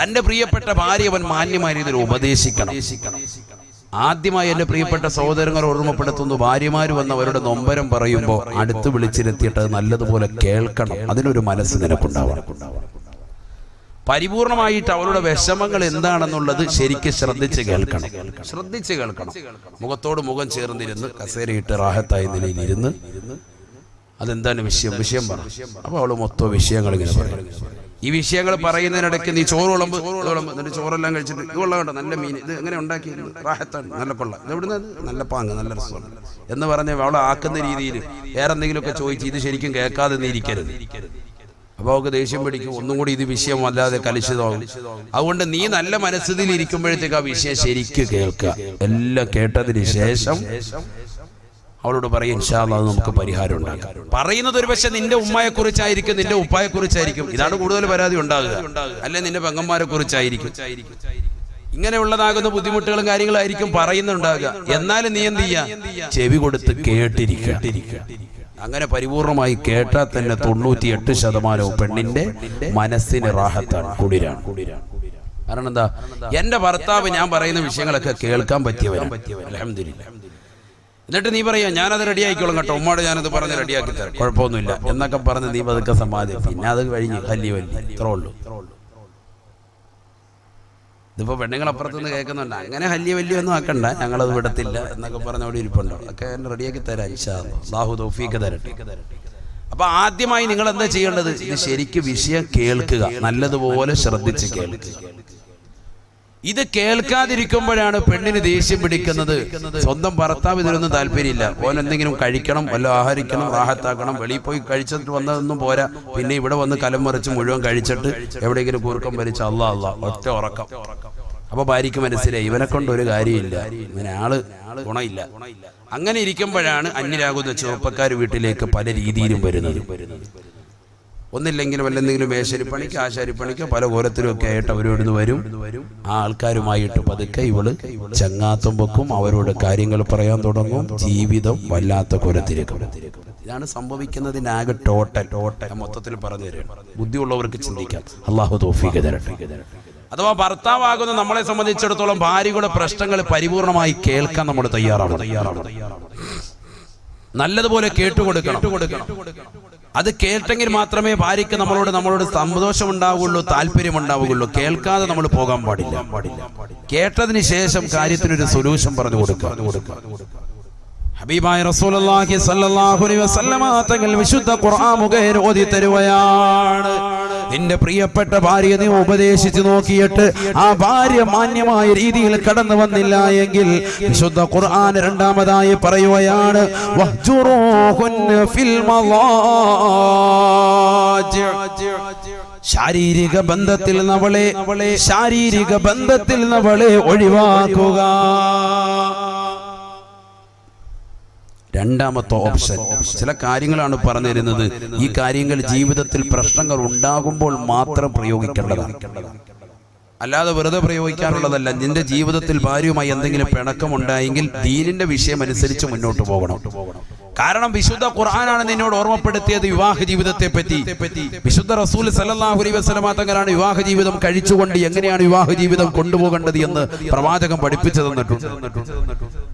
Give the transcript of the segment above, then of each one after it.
തന്റെ പ്രിയപ്പെട്ട ഭാര്യ അവൻ മാന്യമായ രീതിയിൽ ഉപദേശിക്കണം. ആദ്യമായി എന്റെ പ്രിയപ്പെട്ട സഹോദരങ്ങൾ ഓർമ്മപ്പെടുത്തുന്നു, ഭാര്യമാര് വന്ന് അവരുടെ നൊമ്പരം പറയുമ്പോൾ അടുത്ത് വിളിച്ചിരുത്തിയിട്ട് നല്ലതുപോലെ കേൾക്കണം. അതിനൊരു മനസ്സ് നിനക്കുണ്ടാവണം. പരിപൂർണമായിട്ട് അവളുടെ വിഷമങ്ങൾ എന്താണെന്നുള്ളത് ശരിക്കും ശ്രദ്ധിച്ച് കേൾക്കണം. മുഖത്തോട് മുഖം ചേർന്നിരുന്ന് കസേരയിട്ട് റാഹത്തായ നിലയിലിരുന്ന് അതെന്താണ് വിഷയം പറ. അപ്പൊ അവള് മൊത്തം വിഷയങ്ങൾ ഇങ്ങനെ പറയും. ഈ വിഷയങ്ങൾ പറയുന്നതിനിടയ്ക്ക് നീ ചോറ് വിളമ്പ് എന്നിട്ട് ചോറെല്ലാം കഴിച്ചിട്ട് ഇത് കൊള്ളാം കേട്ടോ, നല്ല മീൻ, ഇത് എങ്ങനെ ഉണ്ടാക്കി, റാഹത്താണ്, നല്ല കൊള്ളാം, ഇത് എവിടുന്ന്, നല്ല പാങ്ങ്, നല്ല രസമാണ് എന്ന് പറഞ്ഞ് അവളെ ആക്കുന്ന രീതിയിൽ വേറെ എന്തെങ്കിലുമൊക്കെ ചോദിച്ച് ഇത് ശരിക്കും കേൾക്കാതെ നീ ഇരിക്കരുത്. അപ്പൊ അവൾക്ക് ദേഷ്യം പിടിക്കും, ഒന്നും കൂടി ഇത് വിഷയം വല്ലാതെ കലുഷിതമാകും. അതുകൊണ്ട് നീ നല്ല മനസ്സിൽ ഇരിക്കുമ്പോഴത്തേക്ക് ആ വിഷയം ശരിക്കും കേൾക്കുക. എല്ലാം കേട്ടതിന് ശേഷം അവളോട് പറയും, ഇൻഷാ അല്ലാഹ് നമുക്ക് പരിഹാരം ഉണ്ടാക്കാം. പറയുന്നത് ഒരു പക്ഷെ നിന്റെ ഉമ്മയെ കുറിച്ചായിരിക്കും, നിന്റെ ഉപ്പായെ കുറിച്ചായിരിക്കും. ഇതാണ് കൂടുതൽ പരാതി ഉണ്ടാകുക. അല്ലെ നിന്റെ പെങ്ങന്മാരെ കുറിച്ചായിരിക്കും. ഇങ്ങനെയുള്ളതാകുന്ന ബുദ്ധിമുട്ടുകളും കാര്യങ്ങളായിരിക്കും പറയുന്നുണ്ടാകുക. എന്നാലും നീ എന്ത് ചെയ്യാ, ചെവി കൊടുത്ത് കേട്ടിരിക്കുക. അങ്ങനെ പരിപൂർണമായി കേട്ടാൽ തന്നെ 98% പെണ്ണിന്റെ മനസ്സിന് റാഹത്താണ്, കുളിരാണ്. കാരണം എന്താ, എന്റെ ഭർത്താവ് ഞാൻ പറയുന്ന വിഷയങ്ങളൊക്കെ കേൾക്കാൻ പറ്റിയവരാണ്, അൽഹംദുലില്ലാഹ്. എന്നിട്ട് നീ പറയാ ഞാനത് റെഡിയാക്കിക്കോളും കേട്ടോ, ഉമ്മയോട് ഞാനത് പറഞ്ഞ് റെഡിയാക്കി തരാം, കുഴപ്പമൊന്നുമില്ല എന്നൊക്കെ പറഞ്ഞ് നീ പതുക്കെ സമാധിക്കും. പിന്നെ അത് കഴിഞ്ഞ് വലിയ ഇത്രേ ഉള്ളൂ. ഇതിപ്പോ പെണ്ണുങ്ങളപ്പുറത്തുനിന്ന് കേൾക്കുന്നുണ്ട്, അങ്ങനെ വലിയ ഒന്നും ആക്കണ്ട, ഞങ്ങളത് വിടത്തില്ല എന്നൊക്കെ പറഞ്ഞ അവിടെ ഇരിപ്പുണ്ടോ, ഒക്കെ എന്നെ റെഡിയാക്കി തരാം, ഇൻഷാ അല്ലാഹ്, അല്ലാഹു തൗഫീഖ് തരട്ടെ. അപ്പൊ ആദ്യമായി നിങ്ങൾ എന്താ ചെയ്യേണ്ടത്, ഇത് ശരിക്കും വിഷയം കേൾക്കുക, നല്ലതുപോലെ ശ്രദ്ധിച്ച് കേൾക്കുക. ഇത് കേൾക്കാതിരിക്കുമ്പോഴാണ് പെണ്ണിന് ദേഷ്യം പിടിക്കുന്നത്. സ്വന്തം ഭർത്താവ് ഇതിനൊന്നും താല്പര്യമില്ല, ഓൻ എന്തെങ്കിലും കഴിക്കണം, വല്ല ആഹാരിക്കണം, റാഹത്താക്കണം, വെളിയിൽ പോയി കഴിച്ചിട്ട് വന്നതൊന്നും പോരാ, പിന്നെ ഇവിടെ വന്ന് കലം മറിച്ച് മുഴുവൻ കഴിച്ചിട്ട് എവിടെയെങ്കിലും കൂർക്കം വലിച്ച് അല്ലാ ഒറ്റ ഉറക്കം. അപ്പൊ ഭാര്യയ്ക്ക് മനസ്സിലായി ഇവനെ കൊണ്ട് ഒരു കാര്യമില്ല, ഇവനെ ആള് ഗുണമില്ല. അങ്ങനെ ഇരിക്കുമ്പോഴാണ് അന്യരാകുന്ന ചെറുപ്പക്കാർ വീട്ടിലേക്ക് പല രീതിയിലും വരുന്നത്. ഒന്നില്ലെങ്കിലും വല്ലെന്തെങ്കിലും മേശരിപ്പണിക്ക് ആശാരിപ്പണിക്ക് പല കോലത്തിലുമൊക്കെ ആയിട്ട് അവരോട് വരും. ആ ആൾക്കാരുമായിട്ട് പതുക്കെ ഇവള് ചങ്ങാത്തം വെക്കും, അവരോട് കാര്യങ്ങൾ പറയാൻ തുടങ്ങും, ജീവിതം വല്ലാത്ത കോലത്തിലേക്ക്. ഇതാണ് സംഭവിക്കുന്നതിനാകെ ടോട്ടൽ മൊത്തത്തിൽ പറഞ്ഞു തരുന്നത്. ബുദ്ധിയുള്ളവർക്ക് ചിന്തിക്കാം, അല്ലാഹു തൗഫീഖ് തരട്ടെ. അഥവാ ഭർത്താവാകുന്ന നമ്മളെ സംബന്ധിച്ചിടത്തോളം ഭാര്യയുടെ പ്രശ്നങ്ങൾ പരിപൂർണമായി കേൾക്കാൻ നമ്മൾ തയ്യാറാണ്. നല്ലതുപോലെ കേട്ടുകൊടുക്കണം. അത് കേട്ടെങ്കിൽ മാത്രമേ ഭാര്യയ്ക്ക് നമ്മളോട് സന്തോഷം ഉണ്ടാവുകയുള്ളൂ, താല്പര്യം ഉണ്ടാവുകയുള്ളൂ. കേൾക്കാതെ നമ്മൾ പോകാൻ പാടില്ല. കേട്ടതിന് ശേഷം കാര്യത്തിനൊരു സൊല്യൂഷൻ പറഞ്ഞു കൊടുക്കുക. ഹബീബായ റസൂലുള്ളാഹി സ്വല്ലല്ലാഹു അലൈഹി വസല്ലമ തങ്ങൾ വിശുദ്ധ ഖുർആൻ മുഖേന ഓതി തരുകയാണ്. നിന്റെ പ്രിയപ്പെട്ട ഭാര്യയെ നീ ഉപദേശിച്ചു നോക്കിയിട്ട് ആ ഭാര്യ മാന്യമായ രീതിയിൽ കടന്നു വന്നില്ല എങ്കിൽ വിശുദ്ധ ഖുർആൻ രണ്ടാമതായി പറയുകയാണ്, വഹ്ജുറൂഹുന്ന ഫിൽ മളാജി. ശാരീരിക ബന്ധത്തിൽ നമ്മളെ ഒഴിവാക്കുക. രണ്ടാമത്തെ ഓപ്ഷൻ. ചില കാര്യങ്ങളാണ് പറഞ്ഞു തരുന്നത്. ഈ കാര്യങ്ങൾ ജീവിതത്തിൽ പ്രശ്നങ്ങൾ ഉണ്ടാകുമ്പോൾ മാത്രം പ്രയോഗിക്കേണ്ടതാണ്, അല്ലാതെ വെറുതെ പ്രയോഗിക്കാനുള്ളതല്ല. നിന്റെ ജീവിതത്തിൽ ഭാര്യയുമായി എന്തെങ്കിലും പിണക്കമുണ്ടായെങ്കിൽ ദീനിന്റെ വിഷയം അനുസരിച്ച് മുന്നോട്ട് പോകണം. കാരണം വിശുദ്ധ ഖുർആനാണ് നിന്നോട് ഓർമ്മപ്പെടുത്തിയത് വിവാഹ ജീവിതത്തെ പറ്റി. വിശുദ്ധ റസൂൽ സല്ലല്ലാഹു അലൈഹി വസല്ലമ തങ്ങളാണ് വിവാഹ ജീവിതം കഴിച്ചുകൊണ്ട് എങ്ങനെയാണ് വിവാഹ ജീവിതം കൊണ്ടുപോകേണ്ടത് എന്ന് പ്രവാചകൻ പഠിപ്പിച്ചു തന്നിട്ടുണ്ട്.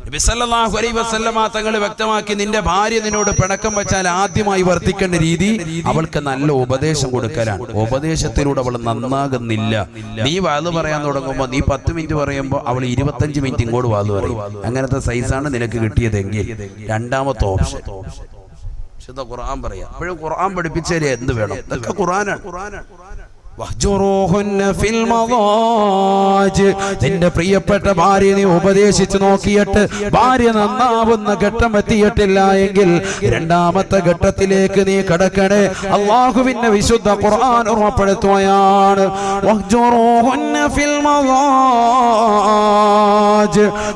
നബി സല്ലല്ലാഹു അലൈഹി വസല്ലമ തങ്ങൾ വ്യക്തമാക്കി, നിന്റെ ഭാര്യ നിന്നോട് പിണക്കം വെച്ചാൽ ആദ്യമായി വർത്തിക്കേണ്ട രീതി അവൾക്ക് നല്ല ഉപദേശം കൊടുക്കലാണ്. ഉപദേശത്തിലൂടെ അവൾ നന്നാകുന്നില്ല. നീ വാത് പറയാൻ തുടങ്ങുമ്പോൾ നീ 10 മിനിറ്റ് പറയുമ്പോൾ അവൾ 25 മിനിറ്റ് ഇങ്ങോട്ട് വാത് പറയും. അങ്ങനത്തെ സൈസാണ് നിനക്ക് കിട്ടിയതെങ്കിൽ രണ്ടാമത്തെ ഓപ്ഷൻ. വിശുദ്ധ ഖുർആൻ പറയാ. അപ്പോഴും ഖുർആൻ പഠിപ്പിച്ചാലേ എന്ത് വേണം, ഇതൊക്കെ ഖുർആനാണ്. വഹ്ജുറൂഹുന്ന ഫിൽ മളാജ്. നിന്റെ പ്രിയപ്പെട്ട ഭാര്യ നീ ഉപദേശിച്ചു നോക്കിയിട്ട് ഭാര്യ നന്നാവുന്ന ഘട്ടം എത്തിയിട്ടില്ല എങ്കിൽ രണ്ടാമത്തെ ഘട്ടത്തിലേക്ക് നീ കടക്കണേ. അല്ലാഹുവിന്റെ വിശുദ്ധ ഖുർആൻ ഓർമ്മപ്പെടുത്തുകയാണ്, വഹ്ജുറൂഹുന്ന ഫിൽ മളാജ്,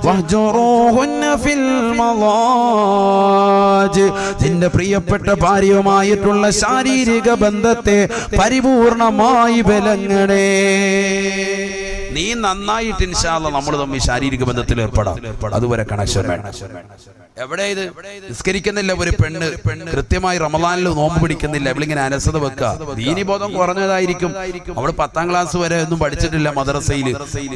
വഹ്ജുറൂഹുന്ന ഫിൽ മളാജ്. നിന്റെ പ്രിയപ്പെട്ട ഭാര്യയുമായിട്ടുള്ള ശാരീരിക ബന്ധത്തെ പരിപൂർണമായി വിലങ്ങണേ. നീ നന്നായിട്ട് ഇൻഷാ അല്ലാഹ് നമ്മൾ തമ്മിൽ ശാരീരിക ബന്ധത്തിൽ ഏർപ്പെടാം. അതുവരെ കണക്ഷൻ വേണം. എവിടെ ഇത് നിസ്കരിക്കുന്നില്ല ഒരു പെണ്ണ്, കൃത്യമായി റമളാനിൽ നോമ്പ് പിടിക്കുന്നില്ല, ഇവളിങ്ങനെ അലസത വെക്കുക, ദീനിബോധം കുറഞ്ഞതായിരിക്കും. അവള് 10ാം ക്ലാസ് വരെ ഒന്നും പഠിച്ചിട്ടില്ല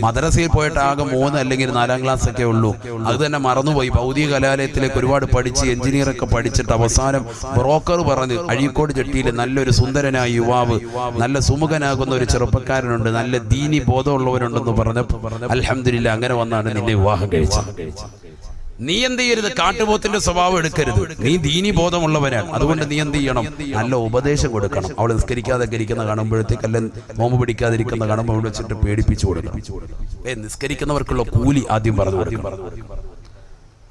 മദ്രസയിൽ പോയിട്ട് ആകെ 3 അല്ലെങ്കിൽ 4ാം ക്ലാസ് ഒക്കെ ഉള്ളൂ. അത് തന്നെ മറന്നുപോയി. ഭൗതിക കലാലയത്തിലേക്ക് ഒരുപാട് പഠിച്ച് എഞ്ചിനീയറൊക്കെ പഠിച്ചിട്ട് അവസാനം ബ്രോക്കർ പറഞ്ഞ് അഴീക്കോട് ജെട്ടിയിൽ നല്ലൊരു സുന്ദരനായ യുവാവ്, നല്ല സുമുഖനാകുന്ന ഒരു ചെറുപ്പക്കാരനുണ്ട്, നല്ല ദീനി ബോധമുള്ളവരുണ്ടെന്ന് പറഞ്ഞപ്പോൾ അൽഹംദുലില്ലാ അങ്ങനെ വന്നാണ് നിന്നെ വിവാഹം കഴിച്ചത്. നീ എന്ത് ചെയ്യരുത്, കാട്ടുപോത്തിന്റെ സ്വഭാവം എടുക്കരുത്. നീ ദീനി ബോധമുള്ളവരാണ്. അതുകൊണ്ട് നീ എന്ത് ചെയ്യണം, നല്ല ഉപദേശം കൊടുക്കണം. അവൾ നിസ്കരിക്കാതൊക്കെ ഇരിക്കുന്ന കാണുമ്പോഴത്തേക്ക്, അല്ല നോമ്പ് പിടിക്കാതിരിക്കുന്ന കാണുമ്പോൾ അവിടെ വെച്ചിട്ട് പേടിപ്പിച്ചു കൊടുക്കണം. നിസ്കരിക്കുന്നവർക്കുള്ള കൂലി ആദ്യം പറഞ്ഞു.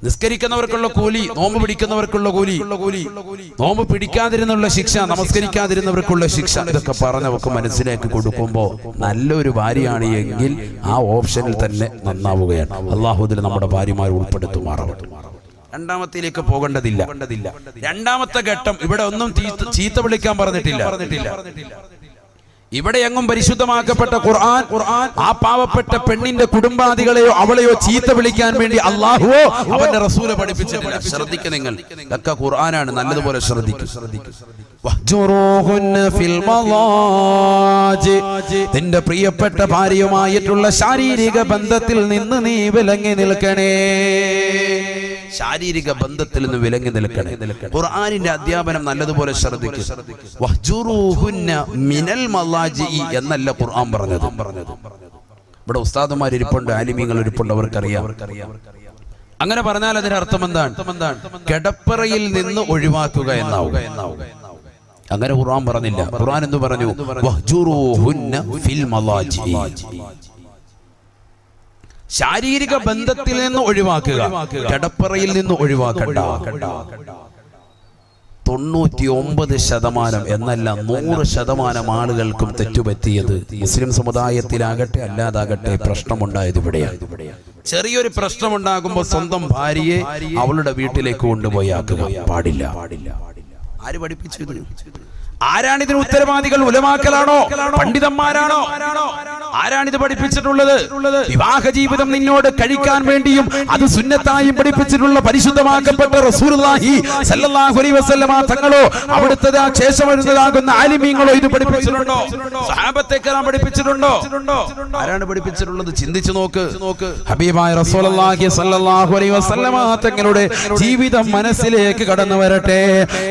നിസ്കരിക്കുന്നവർക്കുള്ള കൂലി, നോമ്പ് പിടിക്കുന്നവർക്കുള്ള കൂലി, നോമ്പ് പിടിക്കാതിരുന്നുള്ള ശിക്ഷ, നമസ്കരിക്കാതിരുന്നവർക്കുള്ള ശിക്ഷ, ഇതൊക്കെ പറഞ്ഞവർക്ക് മനസ്സിലാക്കി കൊടുക്കുമ്പോൾ നല്ലൊരു ഭാര്യയാണ് എങ്കിൽ ആ ഓപ്ഷനിൽ തന്നെ നന്നാവുകയാണ്. അല്ലാഹു ഇതിൽ നമ്മുടെ ഭാര്യമാർ ഉൾപ്പെടുത്തുമാറാവട്ടെ. രണ്ടാമത്തിലേക്ക് പോകേണ്ടതില്ല. രണ്ടാമത്തെ ഘട്ടം, ഇവിടെ ഒന്നും ചീത്ത വിളിക്കാൻ പറഞ്ഞിട്ടില്ല. ഇവിടെ എങ്ങും പരിശുദ്ധമാക്കപ്പെട്ട ഖുർആൻ ആ പാവപ്പെട്ട പെണ്ണിന്റെ കുടുംബാദികളെയോ അവളെയോ ചീത്ത വിളിക്കാൻ വേണ്ടി അല്ലാഹുവോ അവന്റെ റസൂല് പഠിപ്പിച്ചിട്ടില്ല. ശ്രദ്ധിക്കുക, നിങ്ങൾ ഇതൊക്കെ ഖുർആനാണ്, നല്ലതുപോലെ ശ്രദ്ധിക്കുക. നിന്റെ പ്രിയപ്പെട്ട ഭാര്യയുമായിട്ടുള്ള ശാരീരിക ബന്ധത്തിൽ നിന്ന് നീ വിലങ്ങി നിൽക്കണേ. ശാരീരിക ബന്ധത്തിൽ നിന്ന് വിലങ്ങി നിൽക്കണേ. ഖുർആനിന്റെ അധ്യാപനം നല്ലതുപോലെ ശ്രദ്ധിക്കുക. വഹ്ജുറൂഹുന്ന മിനൽ മളാജിഇ എന്നല്ല ഖുർആൻ പറഞ്ഞത്. ഇവിടെ ഉസ്താദുമാർ ഇരിപ്പുണ്ട്, ആലിമീങ്ങൾ ഇരിപ്പുണ്ട്, അവർക്കറിയാം. അങ്ങനെ പറഞ്ഞാൽ അതിന്റെ അർത്ഥം എന്താണ്? കിടപ്പറയിൽ നിന്ന് ഒഴിവാക്കുക എന്നാവുക. അങ്ങനെ ഖുർആൻ പറഞ്ഞില്ല. ഖുർആൻ എന്ന് പറഞ്ഞു? വഹ്ജുറൂഹുന്ന ഫിൽ മളാജിഇ. ശാരീരിക ബന്ധത്തിൽ നിന്ന് ഒഴിവാക്കുക, കിടപ്പറയിൽ നിന്ന് ഒഴിവാക്കണ്ട. 99% എന്നല്ല 100% ആളുകൾക്കും തെറ്റുപറ്റിയത് മുസ്ലിം സമുദായത്തിലാകട്ടെ അല്ലാതാകട്ടെ പ്രശ്നമുണ്ടായത് ഇവിടെയാണ്. ചെറിയൊരു പ്രശ്നമുണ്ടാകുമ്പോൾ സ്വന്തം ഭാര്യയെ അവളുടെ വീട്ടിലേക്ക് കൊണ്ടുപോയി ആക്കുക പാടില്ല. ആര് പഠിപ്പിച്ചു? ആരാണിതിന് ഉത്തരവാദികൾ? ഉലമാക്കളാണോ? പണ്ഡിതന്മാരാണോ? ആരാണിത് പഠിപ്പിച്ചിട്ടുള്ളത്? വിവാഹ ജീവിതം നിന്നോട് കഴിക്കാൻ വേണ്ടിയും അത് സുന്നത്തായും പഠിപ്പിച്ചിട്ടുള്ള പരിശുദ്ധമാക്കപ്പെട്ട റസൂലുള്ളാഹി സ്വല്ലല്ലാഹു അലൈഹി വസല്ലമ തങ്ങളോ അവിടുത്തെ ശേഷം വരുന്നതാകുന്ന ആലിമീങ്ങളോ ഇത് പഠിപ്പിച്ചിട്ടുണ്ടോ? സഹാബത്തെ കിറാം പഠിപ്പിച്ചിട്ടുണ്ടോ? ആരാണ് പഠിപ്പിച്ചിട്ടുള്ളത്? ചിന്തിച്ചു നോക്ക്. ഹബീബായ റസൂലുള്ളാഹി സ്വല്ലല്ലാഹു അലൈഹി വസല്ലമ തങ്ങളുടെ ജീവിതം മനസ്സിലേക്ക് കടന്നു വരട്ടെ.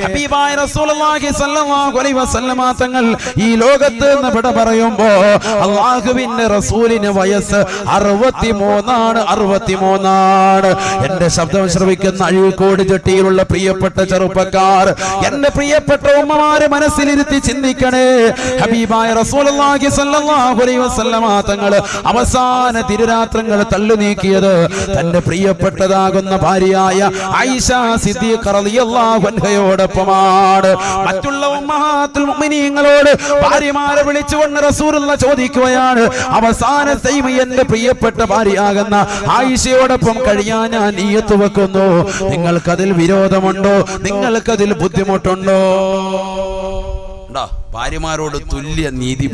ഹബീബായ റസൂലുള്ളാഹി സ്വല്ലല്ലാഹു അലൈഹി വസല്ലമ തങ്ങൾ ഈ ലോകത്ത് നിന്ന് വിട പറയുമ്പോ അല്ലാഹുവിന്റെ റസൂലിന് വയസ്സ് 63. എന്റെ ശബ്ദം ശ്രവിക്കുന്ന അഴീക്കോട് ജെട്ടിയിലുള്ള പ്രിയപ്പെട്ട ചെറുപ്പക്കാർ, എന്റെ പ്രിയപ്പെട്ട ഉമ്മമാരെ മനസ്സിലിരുത്തി ചിന്തിക്കണേ. ഹബീബായ റസൂലുള്ളാഹി സ്വല്ലല്ലാഹു അലൈഹി വസല്ലമ തങ്ങൾ അവസാന തിരുരാത്രങ്ങൾ തള്ളു നീക്കിയത് തന്റെ പ്രിയപ്പെട്ടതാകുന്ന ഭാര്യയായ ആയിഷ സിദ്ദീഖ റളിയല്ലാഹു അൻഹയോടൊപ്പമാണ്. മറ്റുള്ള ഉമ്മഹാത്തുൽ മുഅ്മിനീങ്ങളോട് ഭാര്യമാരെ വിളിച്ചുകൊണ്ട് റസൂലുള്ളാഹി ചോദിക്കുകയാണ്, അവസാനത്തെ എന്റെ പ്രിയപ്പെട്ട ഭാര്യയാകുന്ന ആയിഷയോടൊപ്പം കഴിയാൻ ഞാൻ നിയ്യത്ത് വെക്കുന്നു. നിങ്ങൾക്കതിൽ വിരോധമുണ്ടോ? നിങ്ങൾക്കതിൽ ബുദ്ധിമുട്ടുണ്ടോ? ഭാര്യമാരോട് തുല്യ നീതി.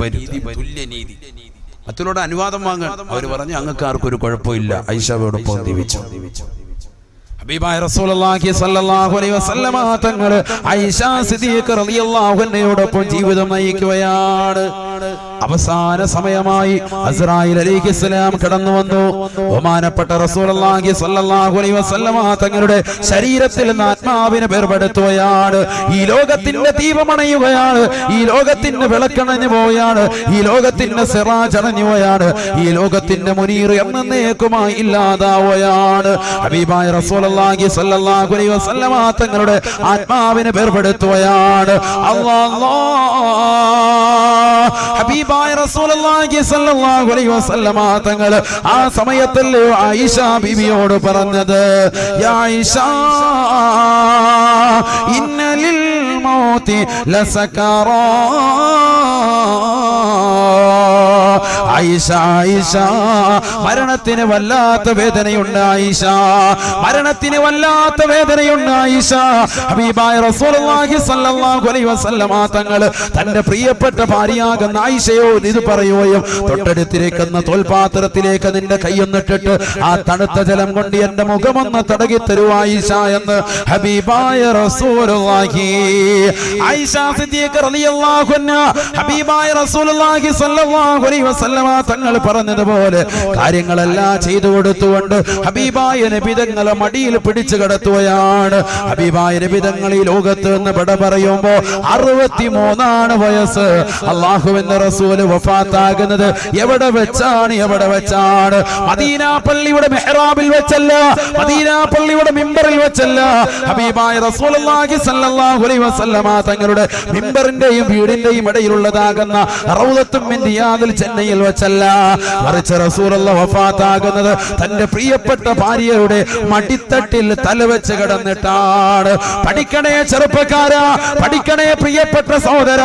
മറ്റുള്ളവരുടെ അനുവാദം വാങ്ങാൻ അവർ പറഞ്ഞു, അങ്ങക്ക് ആർക്കൊരു കുഴപ്പമില്ല, ആയിഷയോടൊപ്പം ജീവിച്ചു. ഹബീബായ റസൂലുള്ളാഹി സ്വല്ലല്ലാഹു അലൈഹി വസല്ലമ തങ്ങൾ ആയിഷ സിദ്ദീഖ റളിയല്ലാഹു അൻഹയോടൊപ്പം ജീവിതം നയിക്കുകയാണ്. അവസാന സമയമായി അസ്രായിൽ അലൈഹിസ്സലാം കടന്നു വന്നു. ബഹുമാനപ്പെട്ട റസൂലുള്ളാഹി സ്വല്ലല്ലാഹു അലൈഹി വസല്ലമ തങ്ങളുടെ ശരീരത്തിൽ നിന്ന് ആത്മാവിനെ വേർപെടുത്തുകയാണ്. ഈ ലോകത്തിന്റെ ദീപമണയുകയാണ്, ഈ ലോകത്തിന്റെ വിളക്കണഞ്ഞു പോവുകയാണ്, ഈ ലോകത്തിന്റെ സിറാജ് അണഞ്ഞു പോവുകയാണ്, ഈ ലോകത്തിന്റെ മുനീർ എന്നേക്കുമായി ഇല്ലാതാവുകയാണ്. ഹബീബായ റസൂലുള്ളാഹി സ്വല്ലല്ലാഹു അലൈഹി വസല്ലമ തങ്ങളുടെ ആത്മാവിനെ വേർപെടുത്തുകയാണ്. അല്ലാഹ് ഹബീബായ റസൂലുള്ളാഹി സ്വല്ലല്ലാഹു അലൈഹി വസല്ലമ തങ്ങൾ ആ സമയത്തല്ലേ ആയിഷ ബീവിയോട് പറഞ്ഞത്, യാ ആയിഷ ഇന്നലിൽ മൗതി ലസകറാ. ആയിഷ ആയിഷ മരണത്തിന് വല്ലാത്ത വേദനയുണ്ട് ആയിഷ, മരണത്തിന് വല്ലാത്ത വേദനയുണ്ട് ആയിഷ. ഹബീബായ റസൂലുള്ളാഹി സ്വല്ലല്ലാഹു അലൈഹി വസല്ലമ തങ്ങൾ തന്റെ പ്രിയപ്പെട്ട ഭാര്യയാകുന്ന ആയിഷയോട് ഇത് പറയുകയും തൊട്ടടുത്തിരിക്കുന്ന തോൽപാത്രത്തിലേക്ക് നിന്റെ കൈയൊന്നിട്ടിട്ട് ആ തണുത്ത ജലം കൊണ്ട് എന്റെ മുഖമൊന്ന് തടകി തരൂ ആയിഷ എന്ന് ഹബീബായ റസൂലുള്ളാഹി. ആയിഷ സിദ്ദീഖ റളിയല്ലാഹു അൻഹ ഹബീബായ റസൂലുള്ളാഹി സ്വല്ലല്ലാഹു അലൈഹി വസല്ലമ തങ്ങൾ പറഞ്ഞതുപോലെ കാര്യങ്ങളെല്ലാം ചെയ്തു കൊടുത്തുകൊണ്ട് ഹബീബായ നബി തങ്ങളെ മടിയിൽ പിടിച്ചു കിടത്തുകയാണ്. ഹബീബായ നബി തങ്ങൾ ഈ ലോകത്ത് നിന്ന് വിട പറയുമ്പോൾ 63 വയസ്സ്. അല്ലാഹുവിന്റെ റസൂല് വഫാത്താകുന്നത് എവിടെ വെച്ചാണ്? മദീന പള്ളിയുടെ മെഹ്റാബിൽ വെച്ചല്ല, മദീന പള്ളിയുടെ മിമ്പറിൽ വെച്ചല്ല. ഹബീബായ റസൂലുള്ളാഹി സ്വല്ലല്ലാഹു അലൈഹി വസല്ലമ തങ്ങളുടെ മിമ്പറിന്റെയും വീടിന്റെയും ഇടയിലുള്ളതാകുന്ന റൗളത്തും മിൻ റിയാദിൽ ജന്നയിൽ വെച്ചല്ല, മറിച്ച് റസൂലുള്ളാഹി വഫാത്താകുന്നത് തന്റെ പ്രിയപ്പെട്ട ഭാര്യയുടെ മടിത്തട്ടിൽ തലവെച്ച് കിടന്നിട്ടാണ്. പഠിക്കണേ ചെറുപ്പക്കാരാ, പഠിക്കണേ പ്രിയപ്പെട്ട സഹോദര.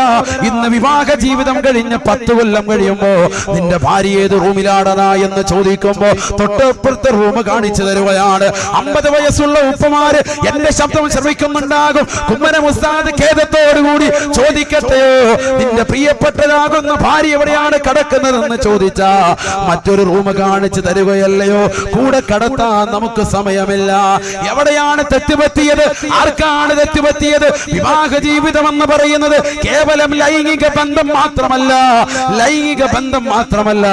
ഇന്ന് വിവാഹ ജീവിതം കഴിഞ്ഞ് 10 കൊല്ലം കഴിയുമ്പോ നിന്റെ ഭാര്യ ഏത് റൂമിലാണതാ എന്ന് ചോദിക്കുമ്പോ തൊട്ടപ്പുറത്തെ റൂം കാണിച്ചു തരുകയാണ്. 50 വയസ്സുള്ള ഉപ്പമാര് എന്റെ ശബ്ദം ശ്രമിക്കുന്നുണ്ടാകും. കുമ്മനം ഉസ്താദ് ഖേദത്തോടുകൂടി ചോദിക്കട്ടെയോ, നിന്റെ പ്രിയപ്പെട്ടതാകുന്ന ഭാര്യ എവിടെയാണ് കിടക്കുന്നതെന്ന് ചോദിച്ചാ മറ്റൊരു റൂം കാണിച്ചു തരുകയല്ലയോ? കൂടെ കടത്താൻ നമുക്ക് സമയമില്ല. എവിടെയാണ് തെറ്റുപറ്റിയത്? ആർക്കാണ് തെറ്റുപറ്റിയത്? വിവാഹ ജീവിതം എന്ന് പറയുന്നത് കേവലം ലൈംഗിക ബന്ധം മാത്രമല്ല.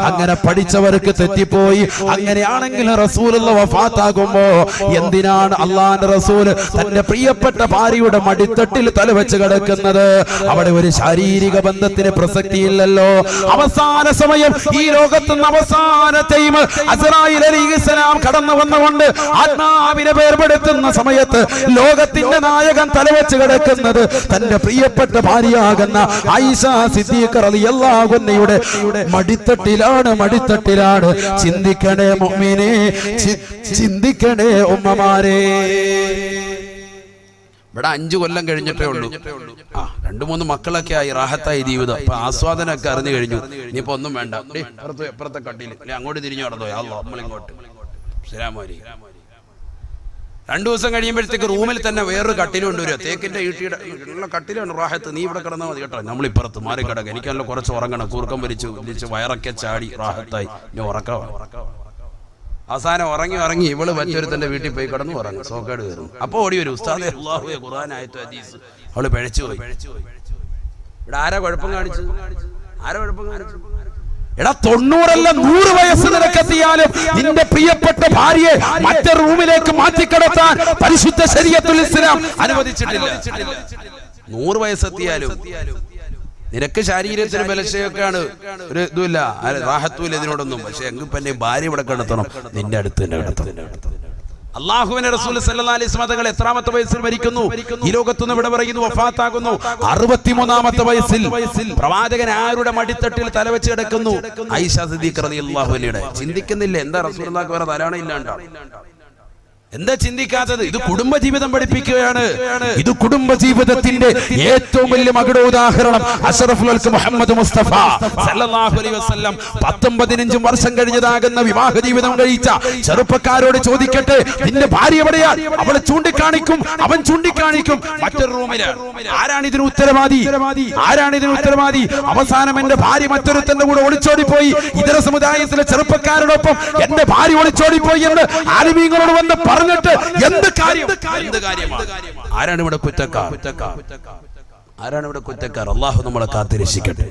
അങ്ങനെ പഠിച്ചവർക്ക് തെറ്റിപ്പോയി. അങ്ങനെയാണെങ്കിൽ റസൂലുള്ള വഫാത്താകുമ്പോ എന്തിനാണ് അള്ളാന്റെ റസൂൽ തന്റെ പ്രിയപ്പെട്ട ഭാര്യയുടെ മടിത്തട്ടിൽ തലവെച്ച് കിടക്കുന്നത്? അവിടെ ഒരു ശാരീരിക ബന്ധത്തിന് പ്രസക്തിയില്ലല്ലോ. അവസാന സമയം ഈ ലോകത്തുനിന്ന് അവസാന ടൈം അസ്റായീൽ അലൈഹിസ്സലാം കടന്നു വന്നുകൊണ്ട് ആത്മാവിനെ വേർപെടുത്തുന്ന സമയത്ത് ലോകത്തിന്റെ നായകൻ തലവെച്ച് കിടക്കുന്നത് തന്റെ പ്രിയപ്പെട്ട ഭാര്യയാകുന്ന ആയിഷ സിദ്ദീഖ റളിയല്ലാഹു അൻഹയുടെ മടിത്തട്ടിലാണ്. ചിന്തിക്കണേ മുഅ്മിനേ, ചിന്തിക്കണേ ഉമ്മമാരെ. ഇവിടെ 5 കൊല്ലം കഴിഞ്ഞിട്ടേ ഉള്ളൂ. 2-3 മക്കളൊക്കെ ആയി, റാഹത്തായി ജീവിതം. അപ്പൊ ആസ്വാദനമൊക്കെ അറിഞ്ഞു കഴിഞ്ഞു. ഇനിയിപ്പോ ഒന്നും വേണ്ട. എപ്പുറത്തെ കട്ടിയിൽ അങ്ങോട്ട് തിരിഞ്ഞു നടന്നോ, നമ്മളിങ്ങോട്ട് ശരാമോരി. 2 ദിവസം കഴിയുമ്പോഴത്തേക്ക് റൂമിൽ തന്നെ വേറൊരു കട്ടിൽ കൊണ്ടുവരിക. തേക്കിന്റെ ഈട്ടിയുടെ ഉള്ള കട്ടിലാണ് റാഹത്ത്. നീ ഇവിടെ കിടന്നാൽ മതി കേട്ടോ, നമ്മളിപ്പുറത്ത് മാറി കിടക്കുക. എനിക്കല്ല കുറച്ച് ഉറങ്ങണം. കൂർക്കം വലിച്ച് വയറൊക്കെ ചാടി റാഹത്തായി. ഇനി ഉറക്കാം. അവസാനം ഉറങ്ങി ഇവള് മറ്റൊരുത്തന്റെ വീട്ടിൽ പോയി കിടന്നു ഉറങ്ങും. സോക്കേട് കയറും. അപ്പൊ ഓടി വരും, ഉസ്താദേ അല്ലാഹുവേ ഖുർആൻ ആയത്ത് ഹദീസ്. അവള് പിഴച്ചു പോയി. ഇവിടെ ആരാ കുഴപ്പം കാണിച്ചു? എടാ 90 അല്ല 100 വയസ്സ് നിനക്കെത്തിയാലും നിന്റെ പ്രിയപ്പെട്ട ഭാര്യയെ മറ്റൊരു റൂമിലേക്ക് മാറ്റിക്കിടത്താൻ പരിശുദ്ധ ശരീഅത്തുൽ ഇസ്ലാം അനുവദിച്ചിട്ടില്ല. 100 വയസ്സെത്തിയാലും നിനക്ക് ശരീരത്തിന് ബലക്ഷയൊക്കെയാണ്, ഒരു ഇതുമില്ല, റാഹത്തുമില്ല ഇതിനോടൊന്നും. പക്ഷെ എങ്കിൽ പിന്നെ ഭാര്യ ഇവിടെ കിടത്തണം, നിന്റെ അടുത്ത് തന്നെ കിടത്തണം. അല്ലാഹുവിന്റെ റസൂൽ സല്ലല്ലാഹു അലൈഹി വസല്ലം തങ്ങൾ എത്രാമത്തെ വയസ്സിൽ മരിക്കുന്നു? ഈ ലോകത്തുനിന്ന് ഇവിടെ പറയുന്നു വഫാത്താകുന്നു 63ാമത്തെ വയസ്സിൽ. പ്രവാചകൻ ആരുടെ മടിത്തട്ടിൽ തലവെച്ച് കിടക്കുന്നു? ആയിഷ സിദ്ദീഖ റളിയല്ലാഹു അൻഹയുടെ. ചിന്തിക്കുന്നില്ല എന്താ റസൂലുള്ളാഹിക്ക് വേറെ തലാണ ഇല്ലാണ്ട? എന്താ ചിന്തിക്കാത്തത്? ഇത് കുടുംബജീവിതം പഠിപ്പിക്കുകയാണ്. ഇത് കുടുംബജീവിതത്തിന്റെ ഏറ്റവും വലിയ മകുട ഉദാഹരണം അഷ്റഫുൽ ഖൽഖ് മുഹമ്മദ് മുസ്തഫ സല്ലല്ലാഹു അലൈഹി വസല്ലം 10-15 വർഷം കഴിഞ്ഞതാകുന്ന വിവാഹ ജീവിതം കഴിച്ച ചെറുപ്പക്കാരോട് ചോദിക്കട്ടെ, നിന്റെ ഭാര്യ എവിടെയാണ്? അവൾ ചൂണ്ടിക്കാണിക്കും, അവൻ ചൂണ്ടിക്കാണിക്കും മറ്റൊരു റൂമില്. ആരാണ് ഇതിന് ഉത്തരവാദി? അവസാനം എന്റെ ഭാര്യ മറ്റൊരുത്തന്റെ കൂടെ ഒളിച്ചോടിപ്പോയി. ഇതര സമുദായത്തിലെ ചെറുപ്പക്കാരോടൊപ്പം എന്റെ ഭാര്യ ഒളിച്ചോടിപ്പോയി എന്ന് ആലിമീങ്ങളോട് വന്ന് പറഞ്ഞിട്ട് എന്ത് കാര്യമാണ്? ആരാണ് ഇവിടെ കുറ്റക്കാർ? അല്ലാഹു നമ്മളെ കാത്തിരക്ഷിക്കട്ടെ.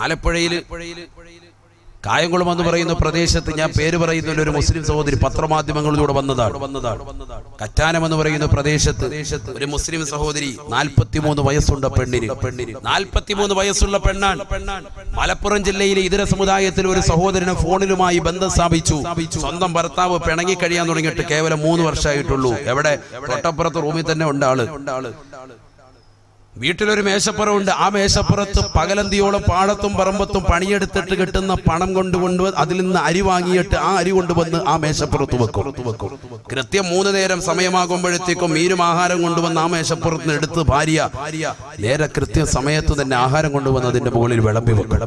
ആലപ്പുഴയിൽ കായംകുളം എന്ന് പറയുന്ന പ്രദേശത്ത്, ഞാൻ പേര് പറയുന്ന ഒരു മുസ്ലിം സഹോദരി പത്രമാധ്യമങ്ങളിലൂടെ വന്നതാണ്. കറ്റാനം എന്ന് പറയുന്ന പ്രദേശത്ത് ഒരു മുസ്ലിം സഹോദരി 43 വയസ്സുള്ള പെണ്ണിന് 43 വയസ്സുള്ള പെണ്ണാണ്. മലപ്പുറം ജില്ലയിലെ ഇതര സമുദായത്തിൽ ഒരു സഹോദരന് ഫോണിലുമായി ബന്ധം സ്ഥാപിച്ചു. സ്വന്തം ഭർത്താവ് പിണങ്ങി കഴിയാൻ തുടങ്ങിയിട്ട് കേവലം 3 വർഷമായിട്ടുള്ളൂ. എവിടെ? തൊട്ടപ്പുറത്ത് റൂമിൽ തന്നെ ഉണ്ട് ആള്. വീട്ടിലൊരു മേശപ്പുറമുണ്ട്. ആ മേശപ്പുറത്ത് പകലന്തിയോളം പാടത്തും പറമ്പത്തും പണിയെടുത്തിട്ട് കിട്ടുന്ന പണം കൊണ്ടുകൊണ്ട് അതിൽ നിന്ന് അരി വാങ്ങിയിട്ട് ആ അരി കൊണ്ടുവന്ന് ആ മേശപ്പുറത്ത് വെക്കും. കൃത്യം 3 നേരം സമയമാകുമ്പോഴത്തേക്കും മീനും ആഹാരം കൊണ്ടുവന്ന് ആ മേശപ്പുറത്ത് നിന്ന് എടുത്ത് ഭാര്യ നേരെ കൃത്യം സമയത്ത് തന്നെ ആഹാരം കൊണ്ടുവന്ന് അതിന്റെ മുകളിൽ വിളമ്പി വെക്കും.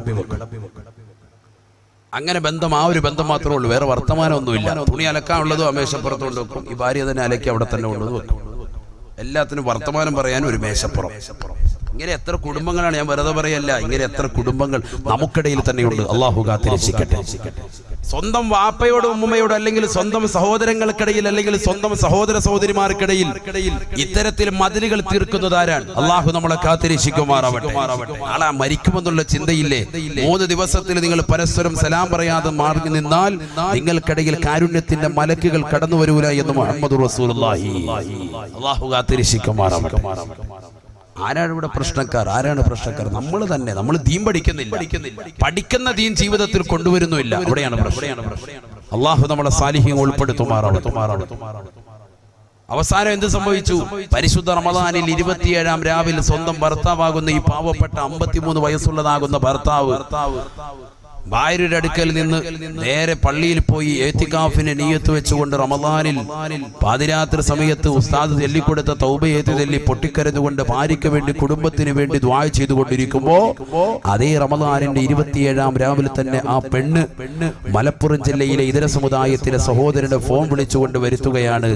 അങ്ങനെ ബന്ധം, ആ ഒരു ബന്ധം മാത്രമേ ഉള്ളൂ, വേറെ വർത്തമാനമൊന്നുമില്ല. തുണി അലക്കാനുള്ളതും ആ മേശപ്പുറത്ത് കൊണ്ട് വെക്കും. ഈ ഭാര്യ തന്നെ അലക്കി അവിടെ തന്നെ കൊണ്ടുവന്ന് വെക്കും. എല്ലാത്തിനും വർത്തമാനം പറയാൻ ഒരു മേശപ്പുറം. ഇങ്ങനെ എത്ര കുടുംബങ്ങളാണ്, ഞാൻ വെറുതെ പറയല്ല, ഇങ്ങനെ എത്ര കുടുംബങ്ങൾ നമുക്കിടയിൽ തന്നെയുണ്ട്. അള്ളാഹു കാത്തിരക്ഷിക്കട്ടെ. സ്വന്തം വാപ്പയോടും ഉമ്മയോടും അല്ലെങ്കിൽ സ്വന്തം സഹോദരങ്ങൾക്കിടയിൽ അല്ലെങ്കിൽ സ്വന്തം സഹോദര സഹോദരിമാർക്കിടയിൽ ഇത്തരത്തിൽ മതിലുകൾ തീർക്കുന്നതാരാണ്? അള്ളാഹു നമ്മളെ കാത്തിരക്ഷിക്കുമാറാവട്ടെ. ആളാ മരിക്കുമെന്നുള്ള ചിന്തയില്ലേ? 3 ദിവസത്തിൽ നിങ്ങൾ പരസ്പരം സലാം പറയാതെ മാറി നിന്നാൽ നിങ്ങൾക്കിടയിൽ കാരുണ്യത്തിന്റെ മലക്കുകൾ കടന്നു വരൂല എന്ന് മുഹമ്മദ് റസൂലുള്ളാഹി. അള്ളാഹു കാത്തിരക്ഷിക്കുമാറാവട്ടെ. ആരാണ് ഇവിടെ പ്രശ്നക്കാർ? ആരാണ് പ്രശ്നക്കാർ? നമ്മൾ തന്നെ. നമ്മൾ ദീൻ പഠിക്കുന്നില്ല, പഠിക്കുന്ന ദീൻ ജീവിതത്തിൽ കൊണ്ടുവരുന്നില്ല. അവിടെയാണ് പ്രശ്നം. അള്ളാഹു നമ്മളെ സാലിഹ്യം ഉൾപ്പെടുത്തുമാറാവട്ടെ. അവസാനം എന്ത് സംഭവിച്ചു? പരിശുദ്ധ റമദാനിൽ 27-ാം രാവിൽ സ്വന്തം ഭർത്താവാകുന്ന ഈ പാവപ്പെട്ട 53 വയസ്സുള്ളതാകുന്ന ഭർത്താവ് ഭാര്യയുടെ അടുക്കൽ നിന്ന് നേരെ പള്ളിയിൽ പോയി ഏത്തിക്കാഫിനെ നിയ്യത്ത് വെച്ചുകൊണ്ട് റമദാനിൽ പാതിരാത്രി സമയത്ത് ഉസ്താദ് ചൊല്ലിക്കൊടുത്ത തൗബയേത്ത് ചൊല്ലി പൊട്ടിക്കരഞ്ഞുകൊണ്ട് ഭാര്യയ്ക്ക് വേണ്ടി കുടുംബത്തിന് വേണ്ടി ദുആ ചെയ്തുകൊണ്ടിരിക്കുമ്പോ അതേ റമദാനിന്റെ 27-ാം രാവിലെ തന്നെ ആ പെണ്ണ് മലപ്പുറം ജില്ലയിലെ ഇതര സമുദായത്തിലെ സഹോദരന്റെ ഫോൺ വിളിച്ചുകൊണ്ട് വരുത്തുകയാണ്.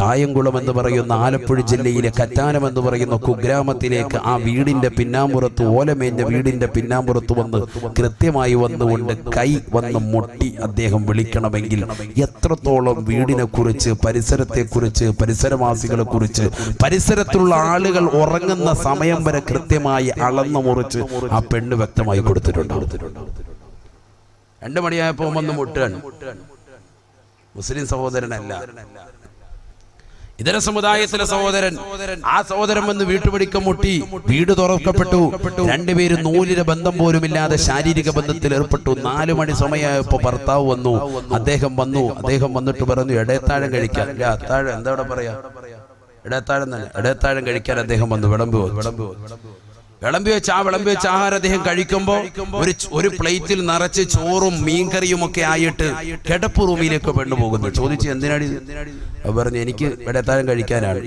കായംകുളം എന്ന് പറയുന്ന ആലപ്പുഴ ജില്ലയിലെ കറ്റാനം എന്ന് പറയുന്ന കുഗ്രാമത്തിലേക്ക് ആ വീടിന്റെ പിന്നാമ്പുറത്ത്, ഓലമേഞ്ഞ വീടിന്റെ പിന്നാമ്പുറത്ത് വന്ന് കൃത്യമായി വന്നുകൊണ്ട് കൈ വന്ന് മുട്ടി അദ്ദേഹം വിളിക്കണമെങ്കിൽ എത്രത്തോളം വീടിനെ കുറിച്ച്, പരിസരത്തെ കുറിച്ച്, പരിസരവാസികളെ കുറിച്ച്, പരിസരത്തുള്ള ആളുകൾ ഉറങ്ങുന്ന സമയം വരെ കൃത്യമായി അളന്നു മുറിച്ച് ആ പെണ്ണ് വ്യക്തമായി കൊടുത്തിട്ടുണ്ട്. 2 മണിയായപ്പോ വന്ന് മുട്ടാണ്. മുസ്ലിം സഹോദരനല്ല, ഇതര സമുദായത്തിലെ സഹോദരൻ. ആ സഹോദരൻ വന്ന് വീട്ടുപടിക്കം മുട്ടി, വീട് തുറക്കപ്പെട്ടു. 2 പേരും നൂലിലെ ബന്ധം പോലുമില്ലാതെ ശാരീരിക ബന്ധത്തിൽ ഏർപ്പെട്ടു. 4 മണി സമയമായപ്പോ ഭർത്താവ് വന്നു. അദ്ദേഹം വന്നിട്ട് പറഞ്ഞു ഇടയത്താഴം കഴിക്കാൻ. അത്താഴം എന്താ ഇവിടെ പറയാ? ഇടയത്താഴം തന്നെ. ഇടയത്താഴം കഴിക്കാൻ അദ്ദേഹം വന്നു. വിളമ്പി വെച്ച ആഹാരം അദ്ദേഹം കഴിക്കുമ്പോ ഒരു പ്ലേറ്റിൽ നിറച്ച് ചോറും മീൻകറിയും ഒക്കെ ആയിട്ട് കിടപ്പ് റൂമിലേക്ക് പെണ്ണു പോകുന്നു. ചോദിച്ചു എന്തിനാണ്? പറഞ്ഞു എനിക്ക് ഇടയത്താഴം കഴിക്കാനാണ്.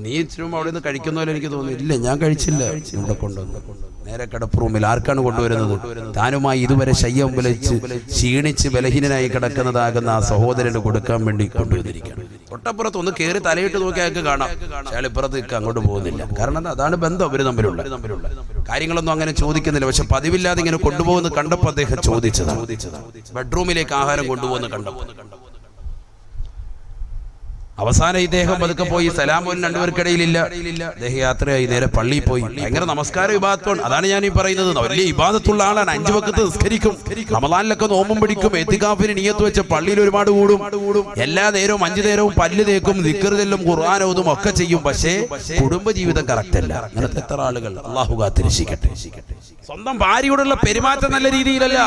നീ ഇച്ചിരി അവിടെ നിന്ന് കഴിക്കുന്ന പോലെ എനിക്ക് തോന്നി. ഇല്ല, ഞാൻ കഴിച്ചില്ല. ഇവിടെ കൊണ്ടുവന്നു നേരെ കിടപ്പ് റൂമിൽ. ആർക്കാണ് കൊണ്ടുവരുന്നത്? താനുമായി ഇതുവരെ ശയ്യം വിളിച്ച് ക്ഷീണിച്ച് ബലഹീനനായി കിടക്കുന്നതാകുന്ന ആ സഹോദരന് കൊടുക്കാൻ വേണ്ടി കൊണ്ടുവന്നിരിക്കുകയാണ്. തൊട്ടപ്പുറത്ത് ഒന്ന് കയറി തലയിട്ട് നോക്കി അയാൾക്ക് കാണാം. അയാൾ ഇപ്പുറത്ത് അങ്ങോട്ട് പോകുന്നില്ല. കാരണം അതാണ് ബന്ധം ഇവര് തമ്മിലുള്ള കാര്യങ്ങളൊന്നും അങ്ങനെ ചോദിക്കുന്നില്ല. പക്ഷെ പതിവില്ലാതെ ഇങ്ങനെ കൊണ്ടുപോകുന്ന കണ്ടപ്പോൾ അദ്ദേഹം ചോദിച്ചതാണ്. ബെഡ്റൂമിലേക്ക് ആഹാരം കൊണ്ടുപോകുന്ന കണ്ടപ്പോൾ അവസാനം ഇദ്ദേഹം പതുക്കെ പോയി. സലാമോൻ 2 പേർക്കിടയിലില്ല. അദ്ദേഹം യാത്രയായി നേരെ പള്ളിയിൽ പോയി. ഭയങ്കര നമസ്കാരം, ഇബാദത്താണ്. അതാണ് ഞാൻ ഈ പറയുന്നത്. വലിയ ഇബാദത്തുള്ള ആളാണ്. 5 വഖത്ത് നിസ്കരിക്കും, റമദാനിലൊക്കെ നോമ്പും പിടിക്കും, എത്തിക്കാഫിന് നിയ്യത്ത് വെച്ച് പള്ളിയിൽ ഒരുപാട് കൂടും. എല്ലാ നേരവും 5 നേരവും പല്ല് തേക്കും, ദിക്ർ ചൊല്ലും, ഖുർആൻ ഓതും ഒക്കെ ചെയ്യും. പക്ഷേ കുടുംബജീവിതം കറക്റ്റ് അല്ല. അങ്ങനത്തെ എത്ര ആളുകൾ. അല്ലാഹു കാത്തിരക്ഷിക്കട്ടെ. സ്വന്തം ഭാര്യയോടുള്ള പെരുമാറ്റം നല്ല രീതിയിലല്ല,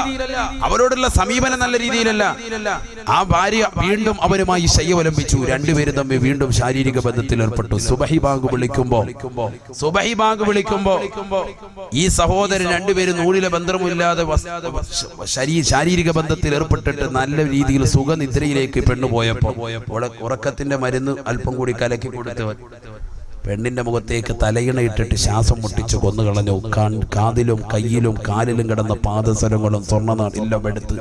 അവരോടുള്ള സമീപനം നല്ല രീതിയിലല്ല. ആ ഭാര്യ വീണ്ടും അവരുമായി ശയ്യവലംബിച്ചു. 2 പേരും തമ്മിൽ വീണ്ടും ശാരീരിക ബന്ധത്തിൽ ഏർപ്പെട്ടു. സുബഹി ബാങ്ക് വിളിക്കുമ്പോ ഈ സഹോദരൻ 2 പേരും നൂലിലെ ബന്ധമില്ലാതെ ശാരീരിക ബന്ധത്തിൽ ഏർപ്പെട്ടിട്ട് നല്ല രീതിയിൽ സുഖനിദ്രയിലേക്ക് പെണ്ണുപോയപ്പോ ഉറക്കത്തിന്റെ മരുന്ന് അല്പം കൂടി കലക്കി കൊടുത്ത് പെണ്ണിന്റെ മുഖത്തേക്ക് തലയിണയിട്ടിട്ട് ശ്വാസം മുട്ടിച്ച് കൊന്നുകളഞ്ഞു. കാതിലും കയ്യിലും കാലിലും കിടന്ന പാദസരങ്ങളും സ്വർണ്ണനാടെല്ലാം എടുത്ത്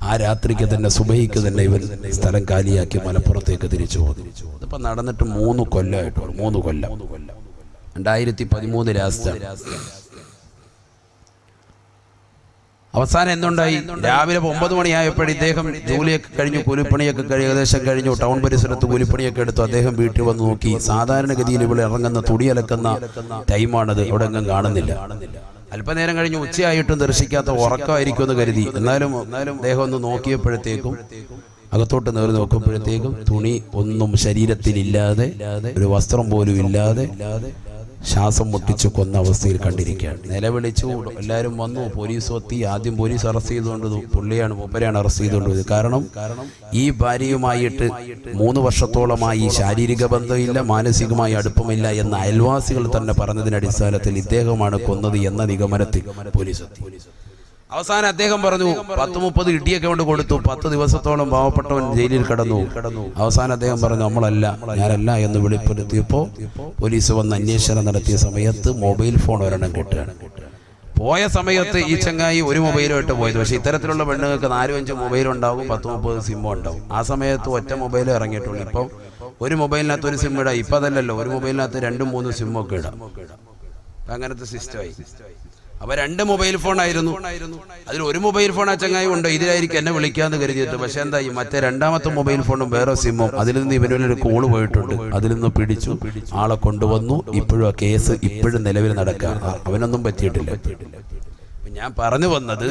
ആ രാത്രിക്ക് തന്നെ സുബഹിക്ക് തന്നെ ഇവൻ സ്ഥലം കാലിയാക്കി മലപ്പുറത്തേക്ക് തിരിച്ചു പോകുന്നു. ഇതിപ്പോ നടന്നിട്ട് 3 കൊല്ലമായിട്ടുള്ളൂ. 3 കൊല്ലം. 2013 രാഷ്ട്രം. അവസാനം എന്തുണ്ടായി? രാവിലെ 9 മണിയായപ്പോഴും ഇദ്ദേഹം ജോലിയൊക്കെ കഴിഞ്ഞു, കൂലിപ്പണിയൊക്കെ ഏകദേശം കഴിഞ്ഞു, ടൗൺ പരിസരത്ത് കൂലിപ്പണിയൊക്കെ എടുത്തു. അദ്ദേഹം വീട്ടിൽ വന്ന് നോക്കി. സാധാരണഗതിയിൽ ഇവിടെ ഇറങ്ങുന്ന തുടി അലക്കുന്ന ടൈമാണത്. അവിടെ എങ്ങും കാണുന്നില്ല. അല്പനേരം കഴിഞ്ഞ് ഉച്ചയായിട്ടും ദർശിക്കാത്ത ഉറക്കമായിരിക്കും എന്ന് കരുതി. എന്നാലും അദ്ദേഹം ഒന്ന് നോക്കിയപ്പോഴത്തേക്കും, അകത്തോട്ട് നേറി നോക്കുമ്പോഴത്തേക്കും തുണി ഒന്നും ശരീരത്തിലില്ലാതെ, ഒരു വസ്ത്രം പോലും ഇല്ലാതെ ശ്വാസം മുട്ടിച്ച് കൊന്ന അവസ്ഥയിൽ കണ്ടിരിക്കുകയാണ്. നിലവിളിച്ചു, എല്ലാവരും വന്നു, പോലീസ് എത്തി. ആദ്യം പോലീസ് അറസ്റ്റ് ചെയ്തുകൊണ്ട് മൂപ്പരെയാണ് അറസ്റ്റ് ചെയ്തുകൊണ്ടത്. കാരണം ഈ ഭാര്യയുമായിട്ട് 3 വർഷത്തോളമായി ശാരീരിക ബന്ധമില്ല, മാനസികമായി അടുപ്പമില്ല എന്ന അയൽവാസികൾ തന്നെ പറഞ്ഞതിന്റെ അടിസ്ഥാനത്തിൽ ഇദ്ദേഹമാണ് കൊന്നത് എന്ന നിഗമനത്തിൽ പോലീസ് എത്തി. അവസാനം അദ്ദേഹം പറഞ്ഞു 10-30 ഇടിയൊക്കെ കൊണ്ട് കൊടുത്തു. 10 ദിവസത്തോളം പാവപ്പെട്ടവൻ ജയിലിൽ കിടന്നു. അവസാനം അദ്ദേഹം പറഞ്ഞു ഞാനല്ല എന്ന് വെളിപ്പെടുത്തിയപ്പോൾ പോലീസ് വന്ന് അന്വേഷണം നടത്തിയ സമയത്ത് മൊബൈൽ ഫോൺ ഒരെണ്ണം കിട്ടുകയാണ്. പോയ സമയത്ത് ഈ ചങ്ങായി ഒരു മൊബൈലുമായിട്ട് പോയത്. പക്ഷെ ഇത്തരത്തിലുള്ള പെണ്ണുങ്ങൾക്ക് 4-5 മൊബൈൽ ഉണ്ടാവും, 10-30 സിമ്മും ഉണ്ടാവും. ആ സമയത്ത് ഒറ്റ മൊബൈൽ ഇറങ്ങിയിട്ടുള്ളൂ. ഇപ്പം ഒരു മൊബൈലിനകത്ത് ഒരു സിം ഇടാം. ഇപ്പം അതല്ലല്ലോ, ഒരു മൊബൈലിനകത്ത് 2-3 സിമ്മൊക്കെ ഇടാം. അങ്ങനത്തെ സിസ്റ്റമായി. അപ്പൊ 2 മൊബൈൽ ഫോൺ ആയിരുന്നു. അതിൽ ഒരു മൊബൈൽ ഫോൺ ആ ചങ്ങായി ഉണ്ട്, ഇതിലായിരിക്കും എന്നെ വിളിക്കാന്ന് കരുതിയിട്ട്. പക്ഷെ എന്തായി, മറ്റേ 2ാമത്തെ മൊബൈൽ ഫോണും വേറെ സിമ്മും. അതിൽ നിന്ന് ഇവനൊരു കോള് പോയിട്ടുണ്ട്. അതിൽ നിന്ന് പിടിച്ചു, ആളെ കൊണ്ടുവന്നു. ഇപ്പോഴും ആ കേസ് ഇപ്പോഴും നിലവിൽ നടക്കുക. അവനൊന്നും പറ്റിയിട്ടില്ല. ഞാൻ പറഞ്ഞു വന്നത്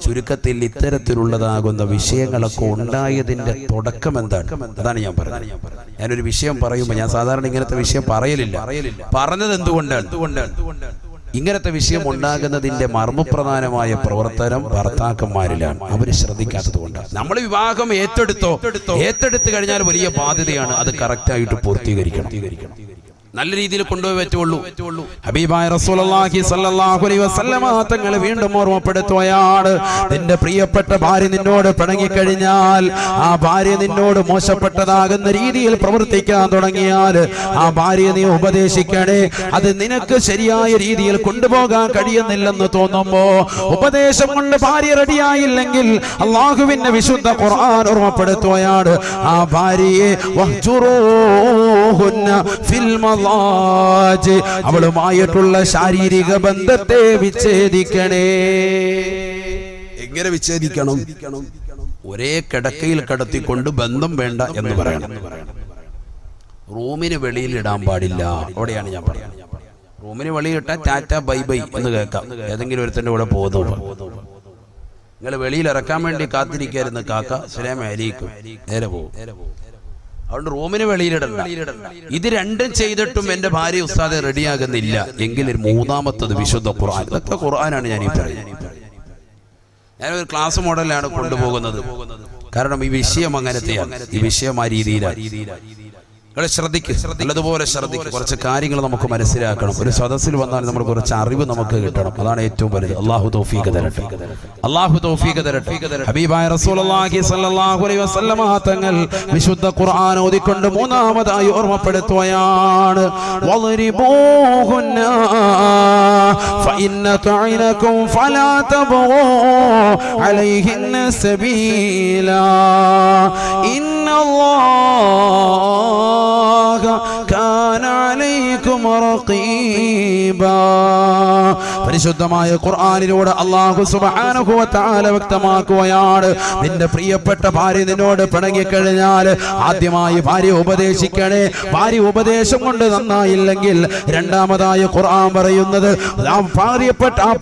ചുരുക്കത്തിൽ ഇത്തരത്തിലുള്ളതാകുന്ന വിഷയങ്ങളൊക്കെ ഉണ്ടായതിന്റെ തുടക്കം എന്താണ്, അതാണ് ഞാൻ പറഞ്ഞത്. ഞാനൊരു വിഷയം പറയുമ്പോൾ ഞാൻ സാധാരണ ഇങ്ങനത്തെ വിഷയം പറയലില്ല. പറഞ്ഞത് എന്തുകൊണ്ടാണ് ഇങ്ങനത്തെ വിഷയം ഉണ്ടാകുന്നതിന്റെ മർമ്മപ്രധാനമായ പ്രവർത്തനം ഭർത്താക്കന്മാരിലാണ്. അവര് ശ്രദ്ധിക്കാത്തത് കൊണ്ടാണ്. നമ്മൾ വിവാഹം ഏറ്റെടുത്തു കഴിഞ്ഞാൽ വലിയ ബാധ്യതയാണ്. അത് കറക്റ്റായിട്ട് പൂർത്തീകരിക്കണം. നല്ല രീതിയിൽ കൊണ്ടുപോയി പറ്റുള്ളൂ. ഹബീബായ റസൂലുള്ളാഹി സ്വല്ലല്ലാഹു അലൈഹി വസല്ലമ തങ്ങൾ വീണ്ടും ഓർമ്മപ്പെടുത്തുകയാണ്, നിന്റെ പ്രിയപ്പെട്ട ഭാര്യ നിന്നോട് പിണങ്ങിക്കഴിഞ്ഞാൽ, ആ ഭാര്യ നിന്നോട് മോശപ്പെട്ടതാകുന്ന രീതിയിൽ പ്രവർത്തിക്കാൻ തുടങ്ങിയാൽ ആ ഭാര്യയെ നീ ഉപദേശിക്കണേ. അത് നിനക്ക് ശരിയായ രീതിയിൽ കൊണ്ടുപോകാൻ കഴിയുന്നില്ലെന്ന് തോന്നുമ്പോ, ഉപദേശം കൊണ്ട് ഭാര്യ റെഡിയായില്ലെങ്കിൽ അല്ലാഹുവിന്റെ വിശുദ്ധ ഖുർആൻ ഓർമ്മപ്പെടുത്തുകയാണ്, ആ ഭാര്യയെ വഹ്ജുറൂഹുന്ന ഫിൽ അവളുമായിട്ടുള്ള ശാരീരിക ബന്ധത്തെ വിച്ഛേദിക്കണേ. എങ്ങനെ വിച്ഛേദിക്കണം? ഒരേ കിടക്കയിൽ കിടത്തിക്കൊണ്ട് ബന്ധം വേണ്ട എന്ന് പറയണം. റൂമിന് വെളിയിൽ ഇടാൻ പാടില്ല. അവിടെയാണ് ഞാൻ പറയുന്നത്. റൂമിന് വെളിയിട്ടാൽ ടാറ്റ ബൈ ബൈ എന്ന് കേൾക്കാം. ഏതെങ്കിലും ഒരുത്തൻ്റെ കൂടെ പോകുന്നു. നിങ്ങൾ വെളിയിൽ ഇറക്കാൻ വേണ്ടി കാത്തിരിക്കായിരുന്നു. കാക്ക അസ്സലാമു അലൈക്കും, നേരെ പോകും. അതുകൊണ്ട് റൂമിന് വെളിയിലിടണ്ട. ഇത് രണ്ടും ചെയ്തിട്ടും എന്റെ ഭാര്യ ഉസ്താദെ റെഡിയാകുന്നില്ല എങ്കിൽ 3ാമത്തത് വിശുദ്ധ ഖുർആൻ. ഇതൊക്കെ ഖുർആനാണ് ഞാൻ ഈ പറയുന്നത്. ഞാനൊരു ക്ലാസ് മോഡലാണ് കൊണ്ടുപോകുന്നത്. കാരണം ഈ വിഷയം അങ്ങനത്തെയാണ്. ഈ വിഷയം ആ രീതിയിലാണ്. ശ്രദ്ധിക്കുക, നല്ലതുപോലെ ശ്രദ്ധിക്കുക. കുറച്ച് കാര്യങ്ങൾ നമുക്ക് മനസ്സിലാക്കണം. ഒരു സദസ്സിൽ വന്നാൽ നമ്മൾ കുറച്ച് അറിവ് നമുക്ക് കിട്ടണം. അതാണ് ഏറ്റവും വലുത്. അല്ലാഹു തൗഫീഖ് തരട്ടെ. ഹബീബായ റസൂലുള്ളാഹി സ്വല്ലല്ലാഹു അലൈഹി വസല്ലമ തങ്ങൾ വിശുദ്ധ ഖുർആൻ ഓതിക്കൊണ്ട് 3ാമതായി ഓർമ്മപ്പെടുത്തുകയാണ്, വളിബൂഹുന്ന ഫഇന്ന തഅനകും ഫലാ തബൂ അലൈഹിന്ന സബീലാ ഇന്നല്ലാഹ കാന അലൈക്കും റഖീബാ. പരിശുദ്ധമായ ഖുർആനിലൂടെ അല്ലാഹു സുബ്ഹാനഹു വ തആല വ്യക്തമാക്കുകയാണ്, നിന്റെ പ്രിയപ്പെട്ട ഭാര്യ നിന്നോട് പിണങ്ങിക്കഴിഞ്ഞാൽ ആദ്യമായി ഭാര്യ ഉപദേശിക്കണേ. ഭാര്യ ഉപദേശം കൊണ്ട് നന്നായില്ലെങ്കിൽ 2ാമതായി ഖുർആൻ പറയുന്നത്, ആ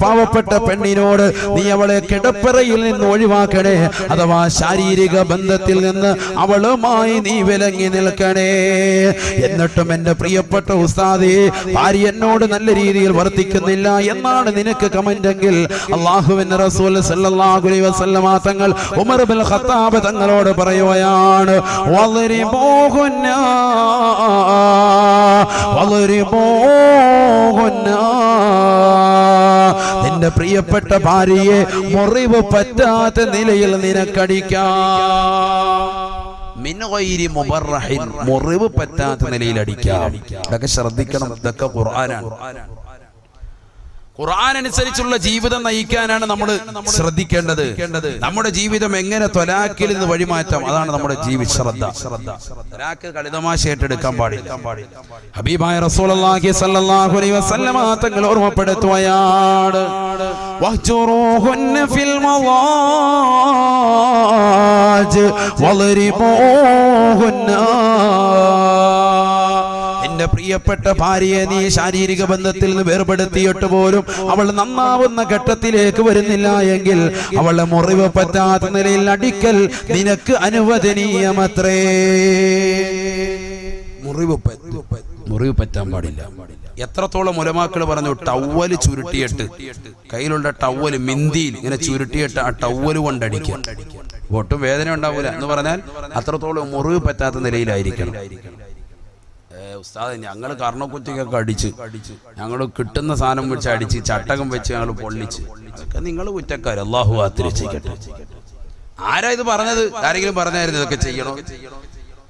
പാവപ്പെട്ട പെണ്ണിനോട് നീ അവളെ കിടപ്പറയിൽ നിന്ന് ഒഴിവാക്കണേ. അഥവാ ശാരീരിക ബന്ധത്തിൽ നിന്ന് അവളുമായി നീ വിലങ്ങി നിൽക്കണേ. എന്നിട്ടും എന്റെ പ്രിയപ്പെട്ട ഉസ്താദേ, ഭാര്യ എന്നോട് നല്ല രീതിയിൽ വർത്തിക്കുന്നില്ല എന്നാണ് നിനക്ക് കമന്റെങ്കിൽ, അല്ലാഹുവിന്റെ റസൂൽ സല്ലല്ലാഹു അലൈഹി വസല്ലമ തങ്ങൾ ഉമർ ഇബ്നുൽ ഖത്താബ് തങ്ങളോട് പറയുകയാണ്, വളിബൂഹുന്ന നിന്റെ പ്രിയപ്പെട്ട ഭാര്യയെ മുറിവ് പറ്റാത്ത നിലയിൽ നിനക്കടിക്കാം. മുറിവ് പറ്റാത്ത നിലയിൽ അടിക്കാം. ഇതൊക്കെ ശ്രദ്ധിക്കണം. ഇതൊക്കെ ഖുർആനാണ്. ഖുർആൻ അനുസരിച്ചുള്ള ജീവിതം നയിക്കാനാണ് നമ്മൾ ശ്രദ്ധിക്കേണ്ടത്. നമ്മുടെ ജീവിതം എങ്ങനെ ത്വലാഖിൽ നിന്ന് വഴിമാറ്റാം, അതാണ് നമ്മുടെ ജീവിത ശ്രദ്ധ. ത്വലാഖ് കളിതമാശ ഏറ്റെടുക്കാൻ പാടില്ല. ഹബീബായ റസൂലുള്ളാഹി സ്വല്ലല്ലാഹു അലൈഹി വസല്ലമ തങ്ങൾ ഓർമ്മപ്പെടുത്തുകയാണ്, വഹ്ജുറൂഹുന്ന ഫിൽ മളാജ് വളിബൂഹുന്ന. എന്റെ പ്രിയപ്പെട്ട ഭാര്യയെ നീ ശാരീരിക ബന്ധത്തിൽ നിന്ന് വേർപെടുത്തിയിട്ട് പോലും അവൾ നന്നാവുന്ന ഘട്ടത്തിലേക്ക് വരുന്നില്ല എങ്കിൽ അവളെ മുറിവ് പറ്റാത്ത നിലയിൽ അടിക്കൽ നിനക്ക് അനുവദനീയമത്രേ. മുറിവ് പറ്റാൻ പാടില്ല. എത്രത്തോളം ഉലമാക്കൾ പറഞ്ഞു ടവല് ചുരുട്ടിയിട്ട് കയ്യിലുള്ള ടവല് മിന്തിയിൽ ഇങ്ങനെ ചുരുട്ടിയിട്ട് ആ ടവല് കൊണ്ടടിക്കുക, ഒട്ടും വേദന ഉണ്ടാവൂല എന്ന് പറഞ്ഞാൽ അത്രത്തോളം മുറിവ് പറ്റാത്ത നിലയിലായിരിക്കണം. ഉസ്താദ് ഞങ്ങൾ കർണക്കുറ്റിക്കൊക്കെ അടിച്ച് ഞങ്ങൾ കിട്ടുന്ന സാധനം വെച്ച് അടിച്ച് ചട്ടകം വെച്ച് ഞങ്ങൾ പൊള്ളിച്ച്, അതൊക്കെ നിങ്ങൾ കുറ്റക്കാർ, അല്ലാഹു കാത്തിരക്ഷിക്കട്ടെ. ആരാ ഇത് പറഞ്ഞത്? ആരെങ്കിലും പറഞ്ഞായിരുന്നു ഇതൊക്കെ ചെയ്യണോ?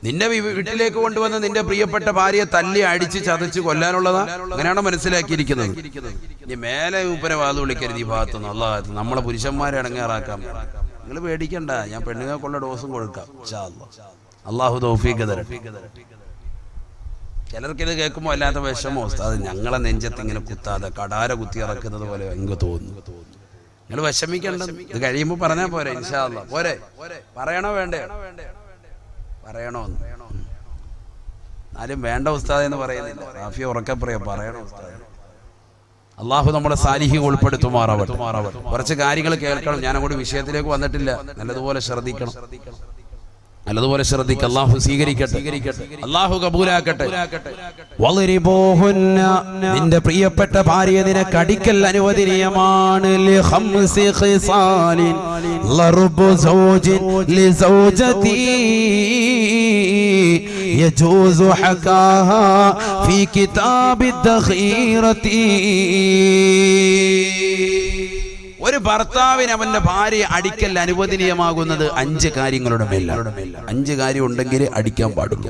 നിന്റെ വീട്ടിലേക്ക് കൊണ്ടുവന്ന് നിന്റെ പ്രിയപ്പെട്ട ഭാര്യയെ തല്ലി അടിച്ച് ചതച്ച് കൊല്ലാനുള്ളതാ? അങ്ങനെയാണോ മനസ്സിലാക്കിയിരിക്കുന്നത്? ഇനി മേലെ മൂപ്പരെ വാത് വിളിക്കരുത് ഈ ഭാഗത്തുനിന്ന്, അള്ളാഹത്ത് നമ്മളെ പുരുഷന്മാരെ ഇടങ്ങേറാക്കാം. നിങ്ങൾ പേടിക്കണ്ട, ഞാൻ പെണ്ണുങ്ങൾക്കുള്ള ഡോസും കൊടുക്കാം. അള്ളാഹു തൗഫീഖ് തരട്ടെ. ചിലർക്കിത് കേൾക്കുമ്പോൾ അല്ലാത്ത വിഷമോ, അത് ഞങ്ങളെ നെഞ്ചത്ത് ഇങ്ങനെ കുത്താതെ കടാര കുത്തി ഇറക്കുന്നത് പോലെ എനിക്ക് തോന്നുന്നു. നിങ്ങൾ വിഷമിക്കണ്ട, ഇത് കഴിയുമ്പോൾ പറഞ്ഞാൽ പോരെ, ഇൻഷാ അല്ലാഹ്. പോരെ? പറയണോ വേണ്ടേ? പറയണോന്ന്. എന്നാലും വേണ്ട ഉസ്താദ് എന്ന് പറയുന്നില്ല, റാഫി ഉറക്കെ പറയാ, പറയണോ ഉസ്താദ്. അള്ളാഹു നമ്മളെ സാലിഹ്യം ഉൾപ്പെടുത്തുമാറാവട്ടെ. കുറച്ച് കാര്യങ്ങൾ കേൾക്കണം, ഞാൻ അങ്ങോട്ട് വിഷയത്തിലേക്ക് വന്നിട്ടില്ല. നല്ലതുപോലെ ശ്രദ്ധിക്കണം, നല്ലതുപോലെ ശ്രദ്ധിക്കുക. അള്ളാഹു സ്വീകരിക്കട്ടെ, അള്ളാഹു കബൂലാക്കട്ടെ. വളരിബോഹുന്ന, നിന്റെ പ്രിയപ്പെട്ട ഭാര്യ നിനക്ക് അടിക്കൽ അനുവദനീയമാണ്. ലിഖംസി ഖിസാലിൻ ലർബു സൗജിൻ ലിസൗജതി യജൂസു ഹകാഹാ ഫീ കിതാബി ദഖീറതി. ഒരു ഭർത്താവിന് അവന്റെ ഭാര്യ അടിക്കൽ അനുവദനീയമാകുന്നത് 5 കാര്യങ്ങളുടെ മേലാണ്. 5 കാര്യം ഉണ്ടെങ്കിൽ അടിക്കാൻ പാടില്ല,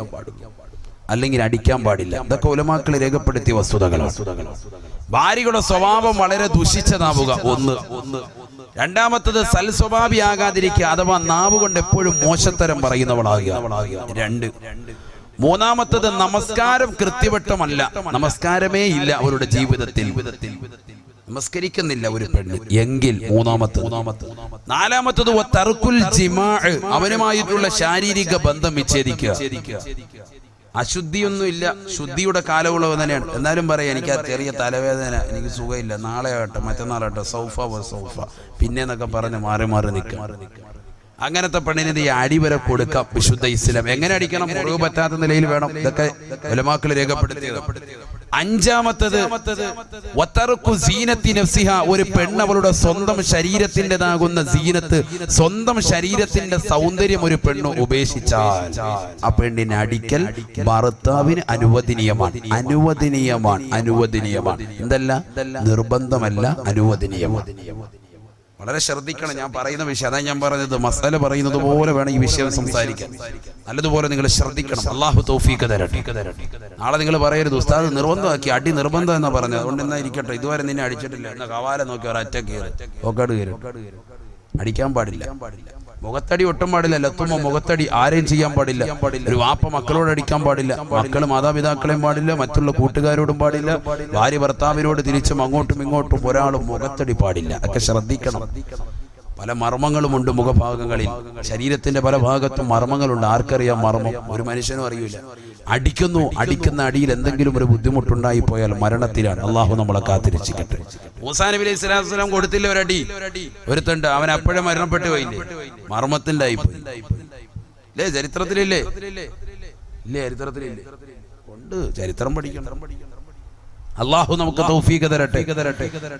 അല്ലെങ്കിൽ അടിക്കാൻ പാടില്ല. ഇതൊക്കെ ഉലമാക്കൾ രേഖപ്പെടുത്തിയ വസ്തുതകളാണ്. ഭാര്യയുടെ സ്വഭാവം വളരെ ദുഷിച്ചതാവുക 1. രണ്ടാമത്തത് സൽസ്വഭാവിയാകാതിരിക്കുക, അഥവാ നാവ് കൊണ്ട് എപ്പോഴും മോശത്തരം പറയുന്നവളാകുക 2. മൂന്നാമത്തത് നമസ്കാരം കൃത്യവട്ടമല്ല, നമസ്കാരമേ ഇല്ല അവരുടെ ജീവിതത്തിൽ, നമസ്കരിക്കുന്നില്ല ഒരു പെണ്ണ് എങ്കിൽ 3. നാലാമത്തത് തർക്കുൽ ജിമാഅ്, അവനുമായിട്ടുള്ള ശാരീരിക ബന്ധം വിച്ഛേദിക്കുക. അശുദ്ധിയൊന്നും ഇല്ല, ശുദ്ധിയുടെ കാലമുള്ളവ തന്നെയാണ്. എന്നാലും പറയാം എനിക്ക് ആ ചെറിയ തലവേദന, എനിക്ക് സുഖമില്ല, നാളെ ആകട്ടെ മറ്റന്നാളാട്ടെ, സൗഫ സൗഫ പിന്നെന്നൊക്കെ പറഞ്ഞ് മാറി മാറി നിൽക്കുക. അങ്ങനത്തെ പെണ്ണിന് ഈ അടി വരെ കൊടുക്കാം വിശുദ്ധ ഇസ്ലാം. എങ്ങനെ അടിക്കണം? മുറിവ് പറ്റാത്ത നിലയിൽ വേണം. ഇതൊക്കെ ഉലമാക്കൾ രേഖപ്പെടുത്തിയത്. 5. വതർക്കു സീനത്തി നഫ്സിഹ, ഒരു പെണ്ണ് അവളുടെ സ്വന്തം ശരീരത്തിൻ്റെതാകുന്ന സീനത്ത്, സ്വന്തം ശരീരത്തിന്റെ സൗന്ദര്യം ഒരു പെണ്ണ് ഉപേക്ഷിച്ചാൽ ആ പെണ്ണിനെ അടിക്കൽ ഭർത്താവിന് അനുവദനീയമാണ്. അനുവദനീയമാണ് എന്തല്ല, നിർബന്ധമല്ല, അനുവദനീയമാണ്. വളരെ ശ്രദ്ധിക്കണം ഞാൻ പറയുന്ന വിഷയം. അതാണ് ഞാൻ പറഞ്ഞത്, മസാല പറയുന്നത് പോലെ വേണം ഈ വിഷയം സംസാരിക്കാൻ. നല്ലതുപോലെ നിങ്ങൾ ശ്രദ്ധിക്കണം. അള്ളാഹു തൗഫീഖ് തരട്ടെ. നാളെ നിങ്ങൾ പറയരുത് ഉസ്താദ് നിർബന്ധമാക്കി, അടി നിർബന്ധം എന്നാ പറഞ്ഞത്, അതുകൊണ്ട് എന്നാ ഇരിക്കട്ടെ, ഇതുവരെ നിന്നെ അടിച്ചിട്ടില്ല, എന്നാ കവാല നോക്കി ഒരറ്റ കയറി ഒക്കട് കയറി. അടിക്കാൻ പാടില്ല, മുഖത്തടി ഒട്ടും പാടില്ല. ലത്തുമ്പോ മുഖത്തടി ആരെയും ചെയ്യാൻ പാടില്ല. ഒരു വാപ്പ മക്കളോട് അടിക്കാൻ പാടില്ല, മക്കള് മാതാപിതാക്കളെയും പാടില്ല, മറ്റുള്ള കൂട്ടുകാരോടും പാടില്ല, ഭാര്യ ഭർത്താവിനോട് തിരിച്ചും അങ്ങോട്ടും ഇങ്ങോട്ടും ഒരാളും മുഖത്തടി പാടില്ല. ഒക്കെ ശ്രദ്ധിക്കണം. പല മർമ്മങ്ങളുമുണ്ട് മുഖഭാഗങ്ങളിൽ, ശരീരത്തിന്റെ പല ഭാഗത്തും മർമ്മങ്ങളുണ്ട്. ആർക്കറിയാം മർമ്മം? ഒരു മനുഷ്യനും അറിയില്ല. അടിക്കുന്ന അടിയിൽ എന്തെങ്കിലും ഒരു ബുദ്ധിമുട്ടുണ്ടായി പോയാൽ മരണത്തിലാണ്. അള്ളാഹു നമ്മളെ കാത്തിരക്ഷിക്കട്ടെ. മൂസാ നബി അലൈഹി സ്വലാത്തു വസ്സലാം കൊടുത്തില്ല ഒരടി, ഒരുത്തുണ്ട്, അവൻ അപ്പോഴേ മരണപ്പെട്ടു പോയില്ലേ, മർമ്മത്തിന്റെ ആയിപ്പോയി. ഇല്ലേ ചരിത്രത്തിലില്ലേ? ഇല്ലേ ചരിത്രത്തിലില്ലേ? ഉണ്ട്, ചരിത്രം പഠിക്കണം. അല്ലാഹു നമുക്ക് തൗഫീഖ് തരട്ടെ.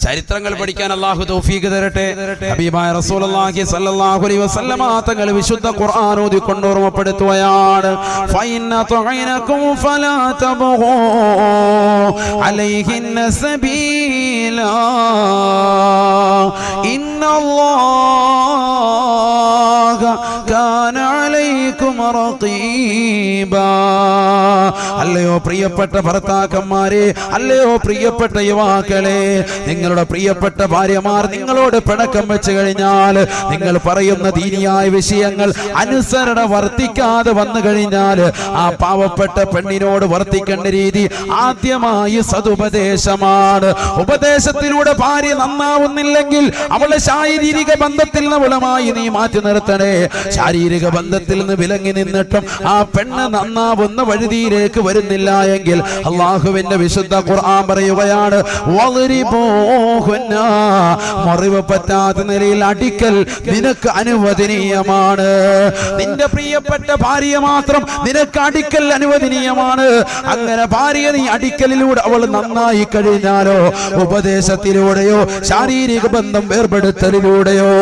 ചരിത്രങ്ങൾ പഠിക്കാൻ അല്ലാഹു തൗഫീഖ് തരട്ടെ. ഹബീബായ റസൂലുള്ളാഹി സ്വല്ലല്ലാഹു അലൈഹി വസല്ലമ തങ്ങൾ വിശുദ്ധ ഖുർആൻ ഓതിക്കൊണ്ട് ഓർമ്മപ്പെടുത്തുകയാണ്, ഫഇന്ന തുഇനകും ഫലാ തബ്ഗൂ അലൈഹിന്ന സബീല ഇന്നല്ലാഹ കാന അലൈക്കും റഖീബാ. അല്ലയോ പ്രിയപ്പെട്ട ഭർത്താക്കന്മാരെ, അല്ലയോ പ്രിയപ്പെട്ട യുവാക്കളെ, നിങ്ങളുടെ പ്രിയപ്പെട്ട ഭാര്യമാർ നിങ്ങളോട് പിണക്കം വെച്ച് കഴിഞ്ഞാൽ, നിങ്ങൾ പറയുന്ന ദീനിയായ വിഷയങ്ങൾ അനുസരണ വർത്തിക്കാതെ വന്നു കഴിഞ്ഞാൽ, ആ പാവപ്പെട്ട പെണ്ണിനോട് വർത്തിക്കേണ്ട രീതി ആദ്യമായി സതുപദേശമാണ്. ഉപദേശത്തിലൂടെ ഭാര്യ നന്നാവുന്നില്ലെങ്കിൽ അവളെ ശാരീരിക ബന്ധത്തിൽ നിന്ന് അവളുമായി നീ മാറ്റി നിർത്തണേ. ശാരീരിക ബന്ധത്തിൽ നിന്ന് വിലങ്ങി നിന്നിട്ടും ആ പെണ്ണ് നന്നാവുന്ന വഴുതിയിലേക്ക് വരുന്നില്ല എങ്കിൽ അള്ളാഹുവിന്റെ വിശുദ്ധ ഖുർആൻ പറയുകയാണ്, മുറിവ് പറ്റാത്ത നിലയിൽ അടിക്കൽ നിനക്ക് അനുവദനീയമാണ്. നിന്റെ പ്രിയപ്പെട്ട ഭാര്യ മാത്രം നിനക്ക് അടിക്കൽ അനുവദനീയമാണ്. അങ്ങനെ ഭാര്യ നീ അടിക്കലിലൂടെ അവൾ നന്നായി കഴിഞ്ഞാലോ, ഉപദേശത്തിലൂടെയോ ശാരീരിക ബന്ധം വേർപെടുത്തലിലൂടെയോ,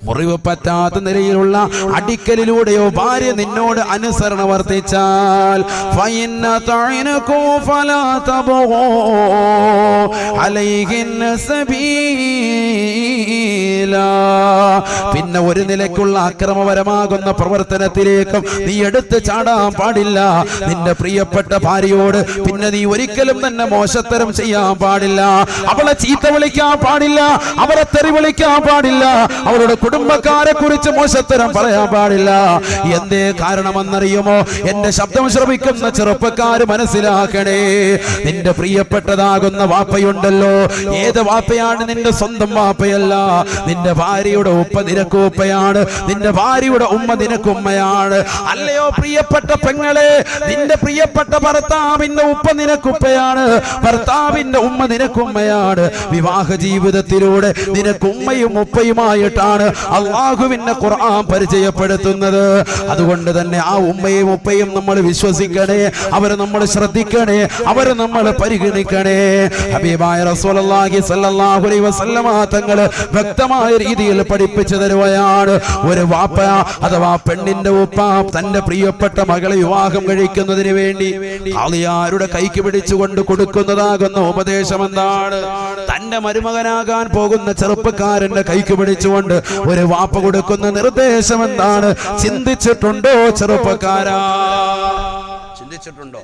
മുറിവ് പറ്റാത്ത നിലയിലുള്ള അടിക്കലിലൂടെയോ ഭാര്യ നിന്നോട് അനുസരണ വർത്തിച്ചാൽ പിന്നെ ഒരു നിലയ്ക്കുള്ള അക്രമപരമാകുന്ന പ്രവർത്തനത്തിലേക്കും നീ എടുത്ത് ചാടാൻ പാടില്ല. നിന്റെ പ്രിയപ്പെട്ട ഭാര്യയോട് പിന്നെ നീ ഒരിക്കലും തന്നെ മോശത്തരം ചെയ്യാൻ പാടില്ല. അവളെ ചീത്ത വിളിക്കാൻ പാടില്ല, അവളെ തെറി വിളിക്കാൻ പാടില്ല, അവളുടെ കുടുംബക്കാരെ കുറിച്ച് മോശത്തരം പറയാൻ പാടില്ല. എന്തേ കാരണമെന്നറിയുമോ? എന്റെ ശബ്ദം ശ്രമിക്കുന്ന ചെറുപ്പക്കാര് മനസ്സിലാക്കണേ, നിന്റെ പ്രിയപ്പെട്ടതാകുന്ന വാപ്പയുണ്ടല്ലോ, ഏത് വാപ്പയാണ്? നിന്റെ സ്വന്തം വാപ്പയല്ല. നിന്റെ ഭാര്യയുടെ ഉപ്പ നിനക്ക് ഉപ്പയാണ്, നിന്റെ ഭാര്യയുടെ ഉമ്മ നിനക്ക് ഉമ്മയാണ്. അല്ലയോ പ്രിയപ്പെട്ട പെങ്ങളെ, നിന്റെ പ്രിയപ്പെട്ട ഭർത്താവിന്റെ ഉപ്പ നിനക്കുപ്പയാണ്, ഭർത്താവിന്റെ ഉമ്മ നിനക്കുമ്മയാണ്. വിവാഹ ജീവിതത്തിലൂടെ നിനക്ക് ഉമ്മയും ഉപ്പയുമായിട്ടാണ് അള്ളാഹുവിന്റെ ഖുർആൻ പരിചയപ്പെടുത്തുന്നത്. അതുകൊണ്ട് തന്നെ ആ ഉമ്മയും ഉപ്പയും നമ്മൾ വിശ്വസിക്കണേ, അവരെ നമ്മൾ ശ്രദ്ധിക്കണേ, അവരെ നമ്മൾ പരിഗണിക്കണേ. ഹബീബായ റസൂലുള്ളാഹി സ്വല്ലല്ലാഹു അലൈഹി വസല്ലമ തങ്ങൾ വ്യക്തമായ രീതിയിൽ പഠിപ്പിച്ചു തരുകയാണ്, ഒരു വാപ്പ അഥവാ പെണ്ണിന്റെ ഉപ്പ തന്റെ പ്രിയപ്പെട്ട മകളെ വിവാഹം കഴിക്കുന്നതിന് വേണ്ടി ആളിയാരുടെ കൈക്ക് പിടിച്ചുകൊണ്ട് കൊടുക്കുന്നതാകുന്ന ഉപദേശം എന്താണ്? തന്റെ മരുമകനാകാൻ പോകുന്ന ചെറുപ്പക്കാരന്റെ കൈക്ക് പിടിച്ചുകൊണ്ട് ഒരു വാപ്പ കൊടുക്കുന്ന നിർദ്ദേശം എന്താണ്? ചിന്തിച്ചിട്ടുണ്ടോ ചെറുപ്പക്കാരാ? ചിന്തിച്ചിട്ടുണ്ടോ?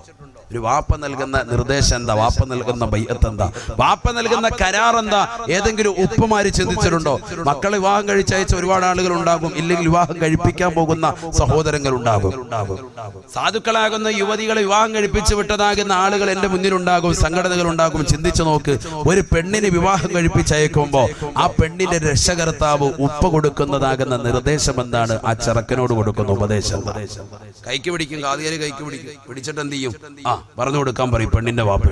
ഒരു വാപ്പ നൽകുന്ന നിർദ്ദേശം എന്താ? വാപ്പ നൽകുന്ന ബൈഅത്ത് എന്താ? വാപ്പ നൽകുന്ന കരാർ എന്താ? ഏതെങ്കിലും ഉപ്പമാര് ചിന്തിച്ചിട്ടുണ്ടോ? മക്കളെ വിവാഹം കഴിച്ചയച്ച ഒരുപാട് ആളുകൾ ഉണ്ടാകും, ഇല്ലെങ്കിൽ വിവാഹം കഴിപ്പിക്കാൻ പോകുന്ന സഹോദരങ്ങൾ ഉണ്ടാകും. സാധുക്കളാകുന്ന യുവതികളെ വിവാഹം കഴിപ്പിച്ചു വിട്ടതാകുന്ന ആളുകൾ എന്റെ മുന്നിലുണ്ടാകും, സംഘടനകൾ ഉണ്ടാകും. ചിന്തിച്ചു നോക്ക്, ഒരു പെണ്ണിന് വിവാഹം കഴിപ്പിച്ചയക്കുമ്പോ ആ പെണ്ണിന്റെ രക്ഷകർത്താവ് ഉപ്പ കൊടുക്കുന്നതാകുന്ന നിർദ്ദേശം എന്താണ്? ആ ചെറുക്കനോട് കൊടുക്കുന്ന ഉപദേശം. കൈക്ക് പിടിക്കും, കാതിയാല് കൈക്ക് പിടിക്കും, പിടിച്ചിട്ട് എന്ത് ചെയ്യും? പറഞ്ഞു കൊടുക്കാൻ പറയും പെണ്ണിന്റെ വാപ്പ.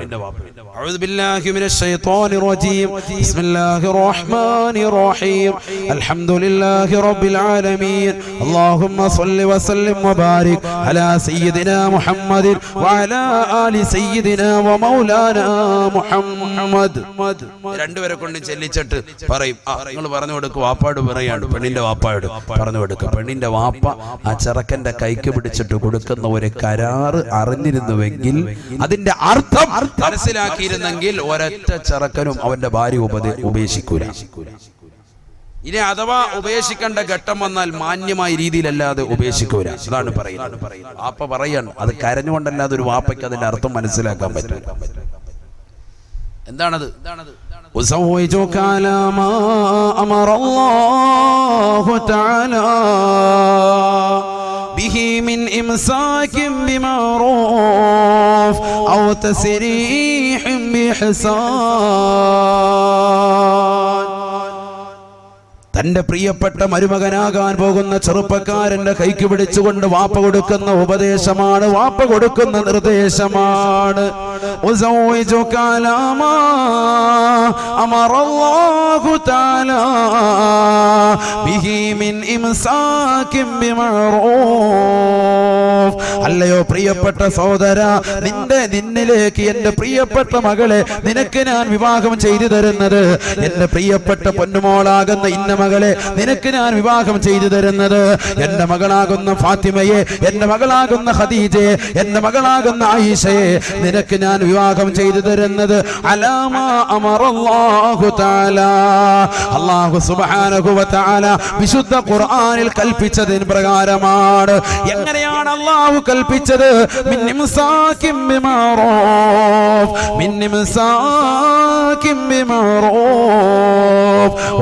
അഊദു ബില്ലാഹി മിനശ് ശൈത്വാനിർ റജീം. ബിസ്മില്ലാഹിർ റഹ്മാനിർ റഹീം. അൽഹംദുലില്ലാഹി റബ്ബിൽ ആലമീൻ. അല്ലാഹുമ്മ സ്വല്ലി വസല്ലിം വബാരിക് അലാ സയ്യിദിനാ മുഹമ്മദിൻ വഅലാ ആലി സയ്യിദിനാ വമൗലാനാ മുഹമ്മദ്. രണ്ടുപേരെ കൊണ്ട് ചെല്ലിച്ചിട്ട് പറയും, നിങ്ങൾ പറഞ്ഞു കൊടുക്കും. വാപ്പാട് പറയാണ്, പെണ്ണിന്റെ വാപ്പാട് പറഞ്ഞു കൊടുക്കുക. പെണ്ണിന്റെ വാപ്പ ആ ചെറുക്കന്റെ കൈക്ക് പിടിച്ചിട്ട് കൊടുക്കുന്ന ഒരു കരാറ് അറിഞ്ഞിരുന്നുവെങ്കിൽ, അതിന്റെ അർത്ഥം മനസ്സിലാക്കിയിരുന്നെങ്കിൽ ഒരൊറ്റ ചെറുക്കനും അവന്റെ ഭാര്യ ഉപേക്ഷിക്കൂല. ഇനി അഥവാ ഉപേക്ഷിക്കേണ്ട ഘട്ടം വന്നാൽ മാന്യമായ രീതിയിലല്ലാതെ ഉപേക്ഷിക്കൂല. അതാണ് പറയുന്നത്. വാപ്പ പറയാണ്, അത് കരഞ്ഞുകൊണ്ടല്ലാതെ ഒരു വാപ്പയ്ക്ക് അതിന്റെ അർത്ഥം മനസ്സിലാക്കാൻ പറ്റില്ല. എന്താണത്? وزوجك على ما أمر الله تعالى به من إمساك بمعروف أو تسريح بإحسان. തന്റെ പ്രിയപ്പെട്ട മരുമകനാകാൻ പോകുന്ന ചെറുപ്പക്കാരന്റെ കൈക്ക് പിടിച്ചുകൊണ്ട് വാപ്പ കൊടുക്കുന്ന ഉപദേശമാണ്, വാപ്പ കൊടുക്കുന്ന നിർദ്ദേശമാണ്. അല്ലയോ പ്രിയപ്പെട്ട സഹോദര, നിന്നിലേക്ക് എന്റെ പ്രിയപ്പെട്ട മകളെ നിനക്ക് ഞാൻ വിവാഹം ചെയ്തു തരുന്നത്, എന്റെ പ്രിയപ്പെട്ട പൊന്നുമോളാകുന്ന ഇന്ന മകളെ നിനക്ക് ഞാൻ വിവാഹം ചെയ്തു തരുന്നത്, എന്റെ മകളാകുന്ന ഫാത്തിമയെ, എന്റെ മകളാകുന്ന ഖദീജയെ, എന്റെ മകളാകുന്ന ആയിഷയെ നിനക്ക് ഞാൻ വിവാഹം ചെയ്തു തരുന്നത് അലാമാ അമറല്ലാഹു തആല, അല്ലാഹു സുബ്ഹാനഹു വ തആല വിശുദ്ധ ഖുർആനിൽ കൽപ്പിച്ചതിന് പ്രകാരമാണ്. എങ്ങനെയാണ് അല്ലാഹു കൽപ്പിച്ചത്? മിൻ ഇംസാകിൻ ബിമഅറൂഫ്, മിൻ ഇംസാകിൻ ബിമഅറൂഫ്.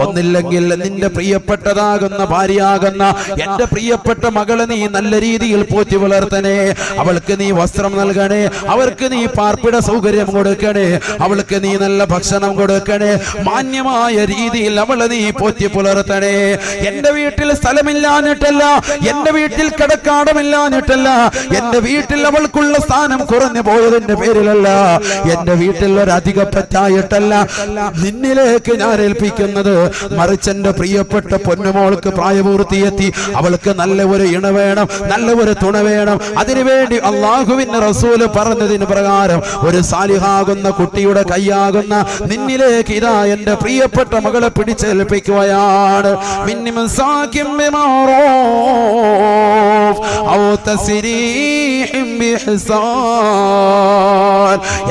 ഒന്നില്ലെങ്കിൽ നിന്റെ പ്രിയപ്പെട്ടതാകുന്ന ഭാര്യയാകുന്ന എന്റെ പ്രിയപ്പെട്ട മകളെ നീ നല്ല രീതിയിൽ പോറ്റി വളർത്തണേ. അവൾക്ക് നീ വസ്ത്രം നൽകണേ, അവർക്ക് നീ പാർപ്പിട സൗകര്യം കൊടുക്കണേ, അവൾക്ക് നീ നല്ല ഭക്ഷണം കൊടുക്കണേ, മാന്യമായ രീതിയിൽ അവളെ നീ പോറ്റി പുലർത്തണേ. എന്റെ വീട്ടിൽ സ്ഥലമില്ലാഞ്ഞിട്ടല്ല, എന്റെ വീട്ടിൽ കിടക്കാടമില്ലാഞ്ഞിട്ടല്ല, എന്റെ വീട്ടിൽ അവൾക്കുള്ള സ്ഥാനം കുറഞ്ഞു പോയതിന്റെ പേരിലല്ല, എന്റെ വീട്ടിൽ ഒരധിക പറ്റായിട്ടല്ല നിന്നിലേക്ക് ഞാൻ ഏൽപ്പിക്കുന്നത്. മറിച്ച് എന്റെ പ്രിയപ്പെട്ട പൊന്നുമോൾക്ക് പ്രായപൂർത്തിയെത്തി, അവൾക്ക് നല്ല ഒരു ഇണ വേണം, നല്ല ഒരു തുണ വേണം. അതിനുവേണ്ടി അള്ളാഹുവിന്റെ റസൂല് പറഞ്ഞതിന് പ്രകാരം ഒരു സാലിഹാകുന്ന കുട്ടിയുടെ കൈയാകുന്ന നിന്നിലേക്ക് ഇതാ എന്റെ പ്രിയപ്പെട്ട മകളെ പിടിച്ചേൽപ്പിക്കുകയാണ്.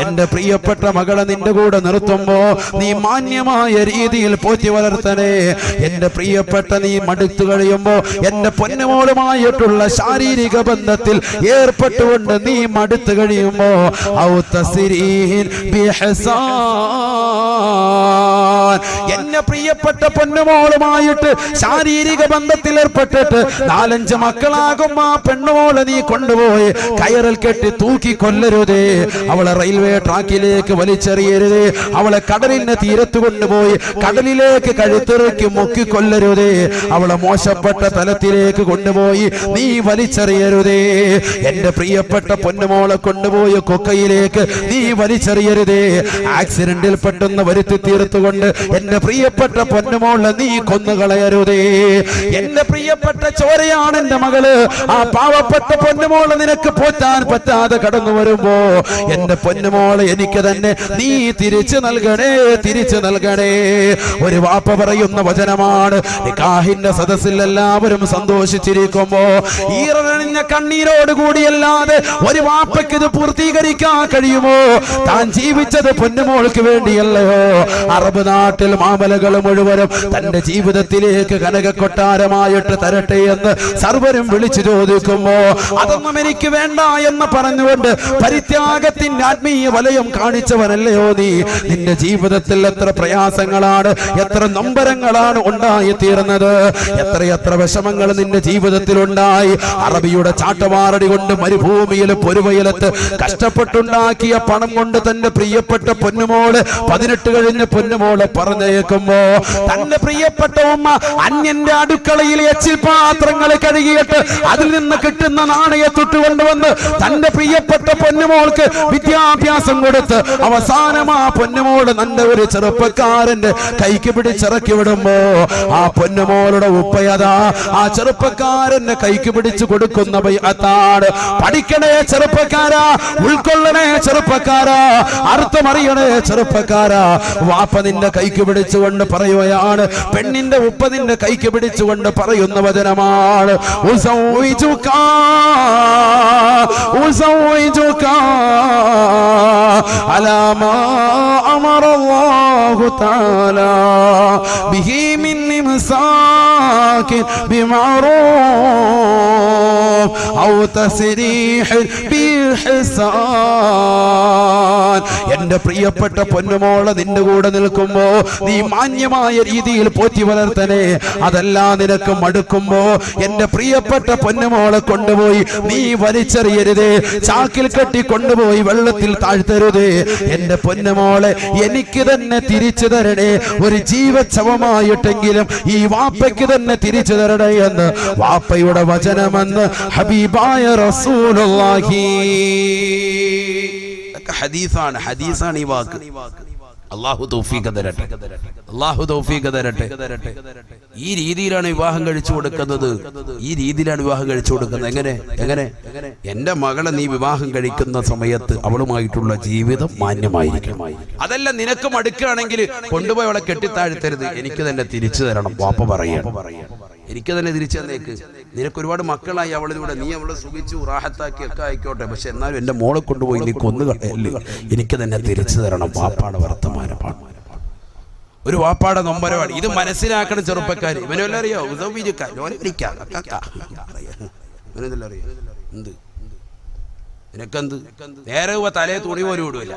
എന്റെ പ്രിയപ്പെട്ട മകളെ നിന്റെ കൂടെ നിർത്തുമ്പോ നീ മാന്യമായ രീതിയിൽ പോറ്റി വളർത്തണേ. എന്റെ പ്രിയപ്പെട്ട നീ മടുത്തു കഴിയുമ്പോ എന്റെ പൊന്നുമോളുമായിട്ടുള്ള ശാരീരിക ബന്ധത്തിൽ ഏർപ്പെട്ടുകൊണ്ട് നീ മടുത്തു കഴിയുമ്പോ എന്നെ പ്രിയപ്പെട്ട പൊന്നുമോളുമായിട്ട് ശാരീരിക ബന്ധത്തിൽ ഏർപ്പെട്ടിട്ട് 4-5 മക്കളാകുമ്പോ ആ പെണ്ണുമോളെ നീ കൊണ്ടുപോയി കയറിൽ കെട്ടി തൂക്കി കൊല്ലരുതേ. അവളെ റെയിൽവേ ട്രാക്കിലേക്ക് വലിച്ചെറിയരുതേ. അവളെ കടലിന്റെ തീരത്ത് കൊണ്ടുപോയി കടലിലേക്ക് കഴുത്തിറക്കി മുക്കി കൊല്ലരുതേ. അവളെ മോശപ്പെട്ട തലത്തിലേക്ക് കൊണ്ടുപോയി നീ വലിച്ചെറിയരുതേ. എന്റെ പ്രിയപ്പെട്ട പൊന്നുമോളെ കൊണ്ടുപോയി കൊക്കയിലേക്ക് നീ വലിച്ചെറിയരുതേ. ആക്സിഡന്റിൽ പെട്ടെന്ന് വരുത്തി തീർത്തുകൊണ്ട് എന്റെ പ്രിയപ്പെട്ട പൊന്നുമോളെ നീ കൊന്നുകളയരുതേ. എന്റെ പ്രിയപ്പെട്ട ചോരയാണ് എന്റെ മകള്. ആ പാവപ്പെട്ട പൊന്നുമോളെ നിനക്ക് പോറ്റാൻ പറ്റാതെ കടന്നു വരുമ്പോ എന്റെ പൊന്നുമോളെ എനിക്ക് തന്നെ നീ തിരിച്ചു നൽകണേ, തിരിച്ചു നൽകണേ. ഒരു വാപ്പ പറയുന്ന വചനമാണ്. നിക്കാഹിന്റെ സദസ്സിൽ എല്ലാവരും സന്തോഷിച്ചിരിക്കുമ്പോ ഈറനണിഞ്ഞ കണ്ണീരോട് കൂടിയല്ലാതെ ഒരു വാപ്പയ്ക്ക് ഇത് പൂർത്തീകരിക്കാൻ കഴിയുമോ? താൻ ജീവിച്ചത് പൊന്നുമോൾക്ക് വേണ്ടിയല്ലയോ? അറബ് നാട്ടിൽ മാമലകൾ മുഴുവനും തന്റെ ജീവിതത്തിലേക്ക് കനക കൊട്ടാരമായിട്ട് തരട്ടെ എന്ന് സർവരും വിളിച്ചു ചോദിക്കുമ്പോ അതൊന്നും എനിക്ക് വേണ്ട എന്ന് പറഞ്ഞുകൊണ്ട് പരിത്യാഗത്തിന്റെ ആത്മീയ വലയം കാണിച്ചവനല്ലയോ നീ? നിന്റെ ജീവിതത്തിൽ എത്ര പ്രയാസങ്ങളാണ്, എത്ര നൊമ്പരങ്ങളാണ് ഉണ്ടായിത്തീർന്നത്, എത്രയെത്ര വിഷമങ്ങൾ നിന്റെ ജീവിതത്തിൽ ഉണ്ടായി. അറബിയുടെ ചാട്ടവാറടി കൊണ്ട് മരുഭൂമിയിൽ പൊരുവയലത്ത് കഷ്ടപ്പെട്ടുണ്ടാക്കിയ പണം കൊണ്ട് തന്റെ പ്രിയപ്പെട്ട പൊന്നുമോള് 18 കഴിഞ്ഞ പൊന്നുമോളെ പറഞ്ഞേക്കുമ്പോ തന്റെ പ്രിയപ്പെട്ട ഉമ്മ അന്യന്റെ അടുക്കളയിൽ എച്ചിൽ പാത്രങ്ങൾ കഴുകിയിട്ട് അതിൽ നിന്ന് കിട്ടുന്ന നാണയത്തൊട്ട് കൊണ്ടുവന്ന് തന്റെ പ്രിയപ്പെട്ട പൊന്നുമോൾക്ക് വിദ്യാഭ്യാസം കൊടുത്ത് അവസാനം ആ പൊന്നുമോള് നല്ല ഒരു ചെറുപ്പക്കാരന്റെ കൈക്ക് പിടിച്ചിറക്കി വിടുമ്പോ ആ പൊന്നുമോളുടെ ഉപ്പയതാ ആ ചെറുപ്പക്കാരന്റെ കൈക്ക് പിടിച്ചു കൊടുക്കുന്ന ബൈഅത്താണ്. പഠിക്കണേ ചെറുപ്പക്കാരാ, ഉൾക്കൊള്ളണേ ചെറുപ്പക്കാരാ, അർത്ഥമറിയണേ ചെറുപ്പക്കാരാ. വാപ്പ നിന്റെ കൈക്ക് പിടിച്ചുകൊണ്ട് പറയുകയാണ്, പെണ്ണിന്റെ ഉപ്പ നിന്റെ കൈക്ക് പിടിച്ചുകൊണ്ട് പറയുന്ന വചനമാണ് അലാമാ അമറല്ലാഹു തആല ബിഹി മിൻ ഇംസാകിൻ ബിമഅറൂഫ് ഔ തസ്രീഹ് ബിഇഹ്സാൻ. എന്റെ പ്രിയപ്പെട്ട പൊന്നുമോളെ നിന്റെ കൂടെ നിൽക്കുമ്പോ നീ മാന്യമായ രീതിയിൽ പോറ്റി വളർത്തണേ. അതല്ല നിനക്ക് മടുക്കുമ്പോ എന്റെ പ്രിയപ്പെട്ട പൊന്നുമോളെ കൊണ്ടുപോയി നീ വലിച്ചെറിയരുതേ, ചാക്കിൽ കെട്ടി കൊണ്ടുപോയി വെള്ളത്തിൽ താഴ്ത്തരുതേ. എന്റെ പൊന്നുമോളെ എനിക്ക് തന്നെ തിരിച്ചു തരണേ, ഒരു ജീവച്ഛവമായിട്ടെങ്കിലും ഈ വാപ്പയ്ക്ക് തന്നെ തിരിച്ചു തരണേ എന്ന് വാപ്പയുടെ വചനമെന്ന് ഹബീബായ റസൂലുള്ളാഹി. ഹദീസാണ്, ഹദീസാണ് ഈ വാക്ക്. അല്ലാഹു തൗഫീഖ് തരട്ടെ, അല്ലാഹു തൗഫീഖ് തരട്ടെ. ഈ രീതിയിലാണ് വിവാഹം കഴിച്ചു കൊടുക്കുന്നത്, ഈ രീതിയിലാണ് വിവാഹം കഴിച്ചു കൊടുക്കുന്നത്. എങ്ങനെ എന്റെ മകളെ നീ വിവാഹം കഴിക്കുന്ന സമയത്ത് അവളുമായിട്ടുള്ള ജീവിതം മാന്യമായിരിക്കും. അതല്ല നിനക്ക് മടുക്കുകയാണെങ്കിൽ കൊണ്ടുപോയി അവളെ കെട്ടിത്താഴ്ത്തരുത്, എനിക്ക് തന്നെ തിരിച്ചു തരണം. വാപ്പ പറയാണ്, എനിക്ക് തന്നെ തിരിച്ചു തന്നേക്ക്. നിനക്ക് ഒരുപാട് മക്കളായി അവളിലൂടെ, നീ അവളെ സുഖിച്ചു റാഹത്താക്കി ഒക്കെ ആയിക്കോട്ടെ, പക്ഷെ എന്നാലും എന്റെ മോളെ കൊണ്ടുപോയി നീ കൊന്നുകളയല്ലേ, എനിക്ക് തന്നെ തിരിച്ചു തരണം. വാപ്പാടെ വർത്തമാനമാണ്, ഒരു വാപ്പാടെ നൊമ്പരമാണ്. ഇത് മനസ്സിലാക്കണം ചെറുപ്പക്കാർ. ഇവനെല്ലാം അറിയോ? നിനക്കെന്ത് നേരെ തലേ തുണി പോലും ഇടുവല്ല.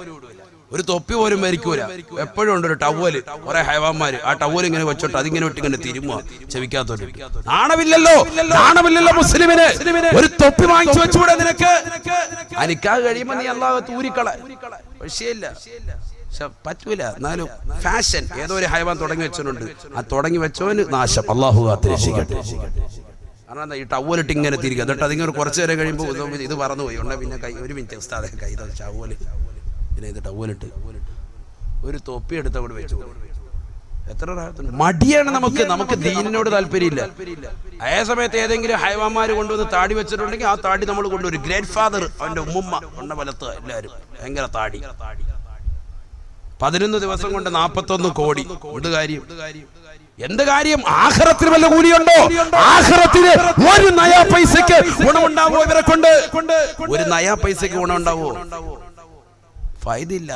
ഒരു തൊപ്പി പോലും മരിക്കൂല. എപ്പോഴും ഉണ്ട് ഒരു ടവല്, കുറെ ഹൈവാന്മാര് ആ ടവൽ ഇങ്ങനെ വെച്ചോട്ട് അതിങ്ങനെ വിട്ട് ഇങ്ങനെ തിരുമുക ചെവിക്കാത്തോട്ട്. നാണമില്ലല്ലോ മുസ്ലിമിന്. ഒരു തൊപ്പി വാങ്ങിച്ചു വെച്ചുകൂടെ നിനക്ക്? നിക്കാഹ് കഴിയുമ്പോ നീ അല്ലാഹു തൂരിക്കള, വിഷയമില്ല, പറ്റൂല. എന്നാലും ഫാഷൻ ഏതോ ഒരു ഹൈവാൻ തുടങ്ങി വെച്ചവനുണ്ട്, ആ തുടങ്ങി വെച്ചവന് നാശം. അല്ലാഹു കാത്തിരക്ഷിക്കട്ടെ. കാരണം എന്താ, ഈ ടവലിട്ട് ഇങ്ങനെ തിരിക്കുക, എന്നിട്ട് അതിങ്ങനെ കുറച്ചു നേരം കഴിയുമ്പോൾ ഇത് പറന്നു പോയി ഉണ്ടെ പിന്നെ കൈ, ഒരു മിനിറ്റ് ഉസ്താദെ കൈ ടവല്, പിന്നെ ഇത് ടവലിട്ട് ഒരു തൊപ്പി എടുത്ത് അവിടെ വെച്ചു. എത്ര മടിയാണ് നമുക്ക് ദീനിനോട് താല്പര്യമില്ല. അതേ സമയത്ത് ഏതെങ്കിലും ഹൈവാന്മാര് കൊണ്ടുവന്ന് താടി വെച്ചിട്ടുണ്ടെങ്കിൽ ആ താടി നമ്മൾ കൊണ്ടുവരും. ഗ്രേറ്റ് ഫാദർ, അവന്റെ ഉമ്മുമ്മ കൊണ്ട വലത്ത് എല്ലാവരും ഭയങ്കര താടി. 11 ദിവസം കൊണ്ട് 41 കോടി. എന്ത് കാര്യം? ആഖിറത്തിന് വല്ല കൂലിയുണ്ടോ? ആഖിറത്തിന് ഒരു നയാ പൈസക്ക് ഗുണമുണ്ടാവോ? ഇവരെ കൊണ്ട് ഒരു നയാ പൈസക്ക് ഗുണമുണ്ടാവോ? ഫൈദില്ല.